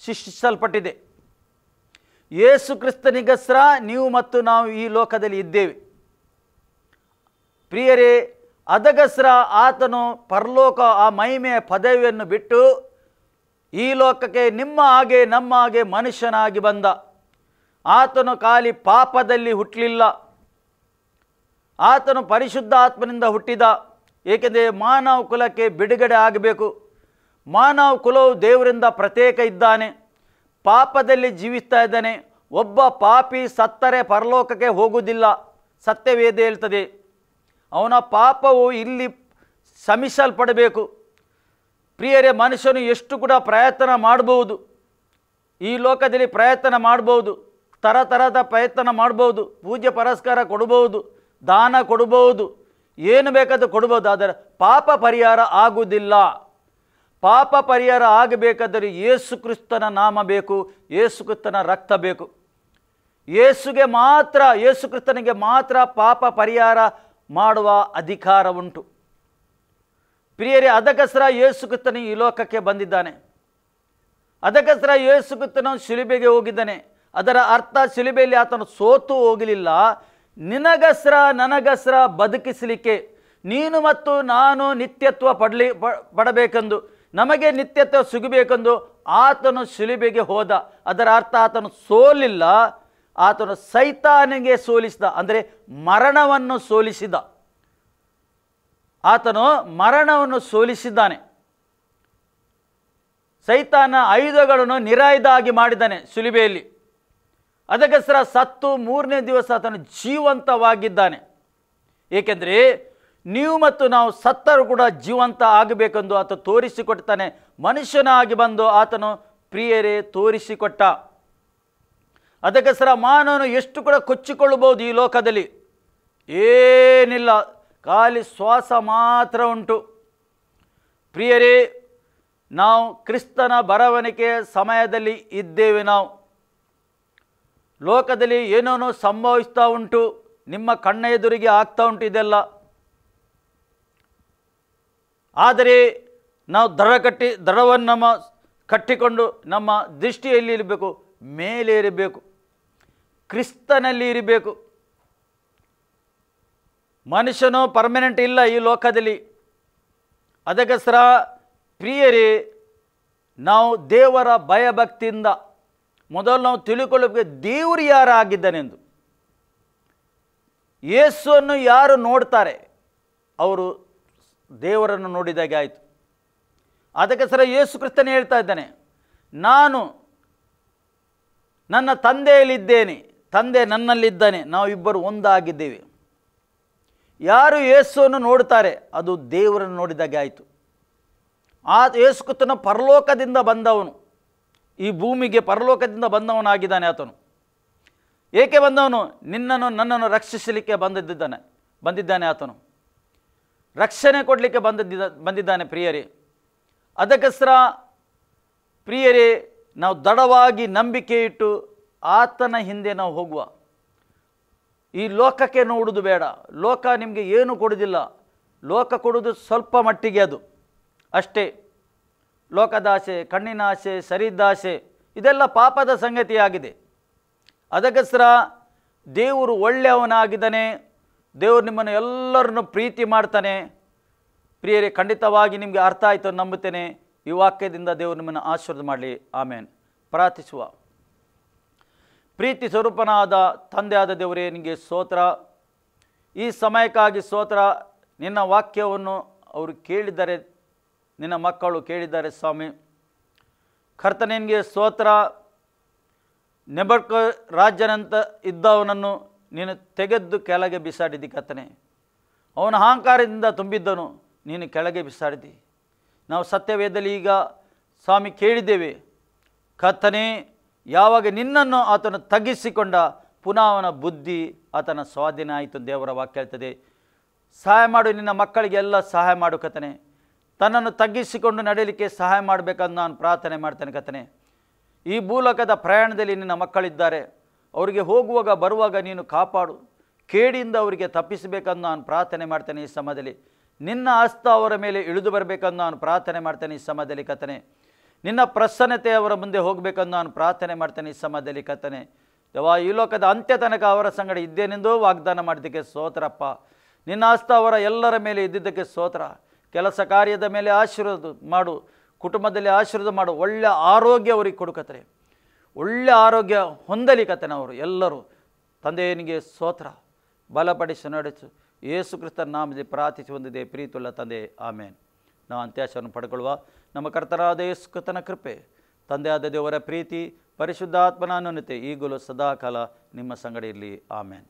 ಸೃಷ್ಟಿಸಲ್ಪಟ್ಟಿದೆ. ಯೇಸು ಕ್ರಿಸ್ತನಿಗೋಸ್ಕರ ನೀವು ಮತ್ತು ನಾವು ಈ ಲೋಕದಲ್ಲಿ ಇದ್ದೇವೆ. ಪ್ರಿಯರೇ, ಅದಕ್ಕೋಸ್ಕರ ಆತನು ಪರಲೋಕ, ಆ ಮಹಿಮೆಯ ಪದವಿಯನ್ನು ಬಿಟ್ಟು ಈ ಲೋಕಕ್ಕೆ ನಿಮ್ಮ ಹಾಗೆ ನಮ್ಮ ಹಾಗೆ ಮನುಷ್ಯನಾಗಿ ಬಂದ. ಆತನು ಖಾಲಿ ಪಾಪದಲ್ಲಿ ಹುಟ್ಟಲಿಲ್ಲ, ಆತನು ಪರಿಶುದ್ಧ ಆತ್ಮನಿಂದ ಹುಟ್ಟಿದ. ಏಕೆಂದರೆ ಮಾನವ ಕುಲಕ್ಕೆ ಬಿಡುಗಡೆ ಆಗಬೇಕು. ಮಾನವ ಕುಲವು ದೇವರಿಂದ ಪ್ರತ್ಯೇಕ ಇದ್ದಾನೆ, ಪಾಪದಲ್ಲಿ ಜೀವಿಸ್ತಾ ಇದ್ದಾನೆ. ಒಬ್ಬ ಪಾಪಿ ಸತ್ತರೆ ಪರಲೋಕಕ್ಕೆ ಹೋಗುವುದಿಲ್ಲ. ಸತ್ಯವೇದ ಹೇಳ್ತದೆ, ಅವನ ಪಾಪವು ಇಲ್ಲಿ ಶಮಿಸಲ್ಪಡಬೇಕು. ಪ್ರಿಯರೇ, ಮನುಷ್ಯನು ಎಷ್ಟು ಕೂಡ ಪ್ರಯತ್ನ ಮಾಡಬಹುದು, ಈ ಲೋಕದಲ್ಲಿ ಪ್ರಯತ್ನ ಮಾಡಬಹುದು, ತರತರದ ಪ್ರಯತ್ನ ಮಾಡಬಹುದು, ಪೂಜೆ ಪುರಸ್ಕಾರ ಕೊಡಬಹುದು, ದಾನ ಕೊಡಬಹುದು, ಏನು ಬೇಕಾದರೂ ಕೊಡಬಹುದು. ಆದರೆ ಪಾಪ ಪರಿಹಾರ ಆಗುವುದಿಲ್ಲ. ಪಾಪ ಪರಿಹಾರ ಆಗಬೇಕಾದರೆ ಯೇಸು ಕ್ರಿಸ್ತನ ನಾಮ ಬೇಕು, ಯೇಸು ಕ್ರಿಸ್ತನ ರಕ್ತ ಬೇಕು. ಯೇಸು ಕ್ರಿಸ್ತನಿಗೆ ಮಾತ್ರ ಪಾಪ ಪರಿಹಾರ ಮಾಡುವ ಅಧಿಕಾರ ಉಂಟು. ಪ್ರಿಯರೇ, ಅದಕ್ಕೋಸ್ಕರ ಯೇಸು ಕ್ರಿಸ್ತನು ಈ ಲೋಕಕ್ಕೆ ಬಂದಿದ್ದಾನೆ. ಅದಕ್ಕೋಸ್ಕರ ಯೇಸು ಕ್ರಿಸ್ತನು ಶಿಲುಬೆಗೆ ಹೋಗಿದ್ದಾನೆ. ಅದರ ಅರ್ಥ, ಶಿಲುಬೆಯಲ್ಲಿ ಆತನು ಸೋತು ಹೋಗಲಿಲ್ಲ. ನಿನಗೋಸ್ಕರ ನನಗೋಸ್ಕರ ಬದುಕಿಸಲಿಕ್ಕೆ, ನೀನು ಮತ್ತು ನಾನು ನಿತ್ಯತ್ವ ಪಡಬೇಕೆಂದು, ನಮಗೆ ನಿತ್ಯತ್ವ ಸಿಗಬೇಕೆಂದು ಆತನು ಶಿಲುಬೆಗೆ ಹೋದ. ಅದರ ಅರ್ಥ, ಆತನು ಸೋಲಿಲ್ಲ, ಆತನು ಸೈತಾನಿಗೆ ಸೋಲಿಸಿದ, ಅಂದರೆ ಮರಣವನ್ನು ಸೋಲಿಸಿದ. ಆತನು ಮರಣವನ್ನು ಸೋಲಿಸಿದ್ದಾನೆ. ಸೈತಾನ ಆಯುಧಗಳನ್ನು ನಿರಾಯುಧಾಗಿ ಮಾಡಿದ್ದಾನೆ ಶಿಲುಬೆಯಲ್ಲಿ. ಅದಕ್ಕೋಸ್ಕರ ಸತ್ತು 3ನೇ ದಿವಸ ಆತನು ಜೀವಂತವಾಗಿದ್ದಾನೆ. ಏಕೆಂದರೆ ನೀವು ಮತ್ತು ನಾವು ಸತ್ತರೂ ಕೂಡ ಜೀವಂತ ಆಗಬೇಕೆಂದು ಆತ ತೋರಿಸಿಕೊಡ್ತಾನೆ. ಮನುಷ್ಯನಾಗಿ ಬಂದು ಆತನು ಪ್ರಿಯರೇ ತೋರಿಸಿಕೊಟ್ಟ. ಅದಕ್ಕೋಸ್ಕರ ಮಾನವನು ಎಷ್ಟು ಕೂಡ ಕೊಚ್ಚಿಕೊಳ್ಳಬಹುದು ಈ ಲೋಕದಲ್ಲಿ, ಏನಿಲ್ಲ, ಖಾಲಿ ಶ್ವಾಸ ಮಾತ್ರ ಉಂಟು. ಪ್ರಿಯರೇ, ನಾವು ಕ್ರಿಸ್ತನ ಬರವಣಿಗೆಯ ಸಮಯದಲ್ಲಿ ಇದ್ದೇವೆ. ನಾವು ಲೋಕದಲ್ಲಿ ಏನೇನೋ ಸಂಭವಿಸ್ತಾ ಉಂಟು, ನಿಮ್ಮ ಕಣ್ಣ ಎದುರಿಗೆ ಆಗ್ತಾ ಉಂಟು ಇದೆಲ್ಲ. ಆದರೆ ನಾವು ದೃಢವನ್ನು ನಮ್ಮ ಕಟ್ಟಿಕೊಂಡು ನಮ್ಮ ದೃಷ್ಟಿಯಲ್ಲಿ ಇರಬೇಕು, ಮೇಲೆ ಇರಬೇಕು, ಕ್ರಿಸ್ತನಲ್ಲಿ ಇರಬೇಕು. ಮನುಷ್ಯನು ಪರ್ಮನೆಂಟ್ ಇಲ್ಲ ಈ ಲೋಕದಲ್ಲಿ. ಅದಕ್ಕೋಸ್ಕರ ಪ್ರಿಯರೇ, ನಾವು ದೇವರ ಭಯಭಕ್ತಿಯಿಂದ ಮೊದಲು ನಾವು ತಿಳ್ಕೊಳ್ಳಬೇಕು ದೇವರು ಯಾರಾಗಿದ್ದಾನೆಂದು. ಯೇಸುವನ್ನು ಯಾರು ನೋಡ್ತಾರೆ ಅವರು ದೇವರನ್ನು ನೋಡಿದಾಗೆ ಆಯಿತು. ಅದಕ್ಕೋಸ್ಕರ ಯೇಸು ಕ್ರಿಸ್ತನೇ ಹೇಳ್ತಾ ಇದ್ದಾನೆ, ನಾನು ನನ್ನ ತಂದೆಯಲ್ಲಿದ್ದೇನೆ, ತಂದೆ ನನ್ನಲ್ಲಿದ್ದಾನೆ, ನಾವಿಬ್ಬರು ಒಂದಾಗಿದ್ದೇವೆ. ಯಾರು ಯೇಸುವನ್ನು ನೋಡ್ತಾರೆ ಅದು ದೇವರನ್ನು ನೋಡಿದಾಗೆ ಆಯಿತು. ಆ ಯೇಸು ಕ್ರಿಸ್ತನ ಪರಲೋಕದಿಂದ ಬಂದವನು, ಈ ಭೂಮಿಗೆ ಪರಲೋಕದಿಂದ ಬಂದವನಾಗಿದ್ದಾನೆ. ಆತನು ಏಕೆ ಬಂದವನು? ನನ್ನನ್ನು ರಕ್ಷಿಸಲಿಕ್ಕೆ ಬಂದಿದ್ದಾನೆ. ಆತನು ರಕ್ಷಣೆ ಕೊಡಲಿಕ್ಕೆ ಬಂದಿದ್ದಾನೆ ಪ್ರಿಯರೇ. ಅದಕ್ಕೋಸ್ಕರ ಪ್ರಿಯರೇ, ನಾವು ದೃಢವಾಗಿ ನಂಬಿಕೆ ಇಟ್ಟು ಆತನ ಹಿಂದೆ ನಾವು ಹೋಗುವ. ಈ ಲೋಕಕ್ಕೆ ನೋಡುವುದು ಬೇಡ. ಲೋಕ ನಿಮಗೆ ಏನು ಕೊಡುವುದಿಲ್ಲ. ಲೋಕ ಕೊಡುವುದು ಸ್ವಲ್ಪ ಮಟ್ಟಿಗೆ, ಅದು ಅಷ್ಟೇ. ಲೋಕದಾಸೆ, ಕಣ್ಣಿನ ಆಸೆ, ಶರೀರದಾಸೆ ಇದೆಲ್ಲ ಪಾಪದ ಸಂಗತಿಯಾಗಿದೆ. ಅದಕ್ಕೋಸ್ಕರ ದೇವರು ಒಳ್ಳೆಯವನಾಗಿದ್ದಾನೆ. ದೇವರು ನಿಮ್ಮನ್ನು ಎಲ್ಲರನ್ನು ಪ್ರೀತಿ ಮಾಡ್ತಾನೆ. ಪ್ರಿಯರೇ, ಖಂಡಿತವಾಗಿ ನಿಮಗೆ ಅರ್ಥ ಆಯಿತು ನಂಬುತ್ತೇನೆ. ಈ ವಾಕ್ಯದಿಂದ ದೇವರು ನಿಮ್ಮನ್ನು ಆಶೀರ್ವಾದ ಮಾಡಲಿ. ಆಮೇನ್. ಪ್ರಾರ್ಥಿಸುವ. ಪ್ರೀತಿ ಸ್ವರೂಪನಾದ ತಂದೆಯಾದ ದೇವರೇ, ನಿನಗೆ ಸ್ತೋತ್ರ. ಈ ಸಮಯಕ್ಕಾಗಿ ಸ್ತೋತ್ರ. ನಿನ್ನ ವಾಕ್ಯವನ್ನು ಅವರು ಕೇಳಿದ್ದಾರೆ, ನಿನ್ನ ಮಕ್ಕಳು ಕೇಳಿದ್ದಾರೆ ಸ್ವಾಮಿ. ಕರ್ತನೇ, ನಿನಗೆ ಸ್ತೋತ್ರ. ನೆಬೂಕದ್ನೆಚ್ಚರ ರಾಜನಂತ ಇದ್ದವನನ್ನು ನೀನು ತೆಗೆದು ಕೆಳಗೆ ಬಿಸಾಡಿದಿ ಕರ್ತನೇ. ಅವನ ಅಹಂಕಾರದಿಂದ ತುಂಬಿದ್ದನು, ನೀನು ಕೆಳಗೆ ಬಿಸಾಡಿದಿ. ನಾವು ಸತ್ಯವೇದದಲ್ಲಿ ಈಗ ಸ್ವಾಮಿ ಕೇಳಿದ್ದೇವೆ ಕರ್ತನೇ, ಯಾವಾಗ ನಿನ್ನನ್ನು ಆತನು ತಗ್ಗಿಸಿಕೊಂಡ ಪುನಃ ಅವನ ಬುದ್ಧಿ ಆತನ ಸ್ವಾಧೀನ ಆಯಿತು. ದೇವರ ವಾಕ್ಯ ಹೇಳ್ತದೆ. ಸಹಾಯ ಮಾಡು, ನಿನ್ನ ಮಕ್ಕಳಿಗೆ ಎಲ್ಲ ಸಹಾಯ ಮಾಡು ಕರ್ತನೇ. ತನ್ನನ್ನು ತಗ್ಗಿಸಿಕೊಂಡು ನಡೆಯಲಿಕ್ಕೆ ಸಹಾಯ ಮಾಡಬೇಕಂದು ನಾನು ಪ್ರಾರ್ಥನೆ ಮಾಡ್ತೇನೆ ಕರ್ತನೇ. ಈ ಭೂಲೋಕದ ಪ್ರಯಾಣದಲ್ಲಿ ನಿನ್ನ ಮಕ್ಕಳಿದ್ದಾರೆ, ಅವರಿಗೆ ಹೋಗುವಾಗ ಬರುವಾಗ ನೀನು ಕಾಪಾಡು. ಕೇಡಿಯಿಂದ ಅವರಿಗೆ ತಪ್ಪಿಸಬೇಕಂದು ನಾನು ಪ್ರಾರ್ಥನೆ ಮಾಡ್ತೇನೆ. ಈ ಸಮಯದಲ್ಲಿ ನಿನ್ನ ಹಸ್ತ ಅವರ ಮೇಲೆ ಇಳಿದು ಬರಬೇಕಂದು ನಾನು ಪ್ರಾರ್ಥನೆ ಮಾಡ್ತೇನೆ. ಈ ಸಮಯದಲ್ಲಿ ಕರ್ತನೇ, ನಿನ್ನ ಪ್ರಸನ್ನತೆ ಅವರ ಮುಂದೆ ಹೋಗಬೇಕಂದು ನಾನು ಪ್ರಾರ್ಥನೆ ಮಾಡ್ತೇನೆ. ಈ ಸಮಯದಲ್ಲಿ ಕರ್ತನೇ, ದೇವಾ, ಈ ಲೋಕದ ಅಂತ್ಯ ತನಕ ಅವರ ಸಂಗಡ ಇದ್ದೇನೆಂದೂ ವಾಗ್ದಾನ ಮಾಡಿದ್ದಕ್ಕೆ ಸ್ತೋತ್ರಪ್ಪ. ನಿನ್ನ ಹಸ್ತ ಅವರ ಎಲ್ಲರ ಮೇಲೆ ಇದ್ದಿದ್ದಕ್ಕೆ ಸ್ತೋತ್ರ. ಕೆಲಸ ಕಾರ್ಯದ ಮೇಲೆ ಆಶೀರ್ವಾದ ಮಾಡು, ಕುಟುಂಬದಲ್ಲಿ ಆಶೀರ್ವಾದ ಮಾಡು. ಒಳ್ಳೆಯ ಆರೋಗ್ಯ ಅವರಿಗೆ ಕೊಡುಕತ್ತರೆ, ಒಳ್ಳೆಯ ಆರೋಗ್ಯ ಹೊಂದಲಿ ಕತ್ತನೆ ಅವರು ಎಲ್ಲರೂ. ತಂದೆಯನಿಗೆ ಸ್ತೋತ್ರ. ಬಲಪಡಿಸಿ ನಡೆಸು. ಯೇಸು ಕ್ರಿಸ್ತನ ನಾಮದಲ್ಲಿ ಪ್ರಾರ್ಥಿಸಿ ಹೊಂದಿದೆ ಪ್ರೀತಿಯುಳ್ಳ ತಂದೆ, ಆಮೇನ್. ನಾವು ಅಂತ್ಯಾಶವನ್ನು ಪಡ್ಕೊಳ್ಳುವ. ನಮ್ಮ ಕರ್ತನಾದ ಯೇಸು ಕ್ರಿಸ್ತನ ಕೃಪೆ, ತಂದೆಯಾದ ದೇವರ ಪ್ರೀತಿ, ಪರಿಶುದ್ಧಾತ್ಮನ ಅನ್ಯೋನ್ಯತೆ ಈಗಲೂ ಸದಾಕಾಲ ನಿಮ್ಮ ಸಂಗಡ ಇರಲಿ. ಆಮೇನ್.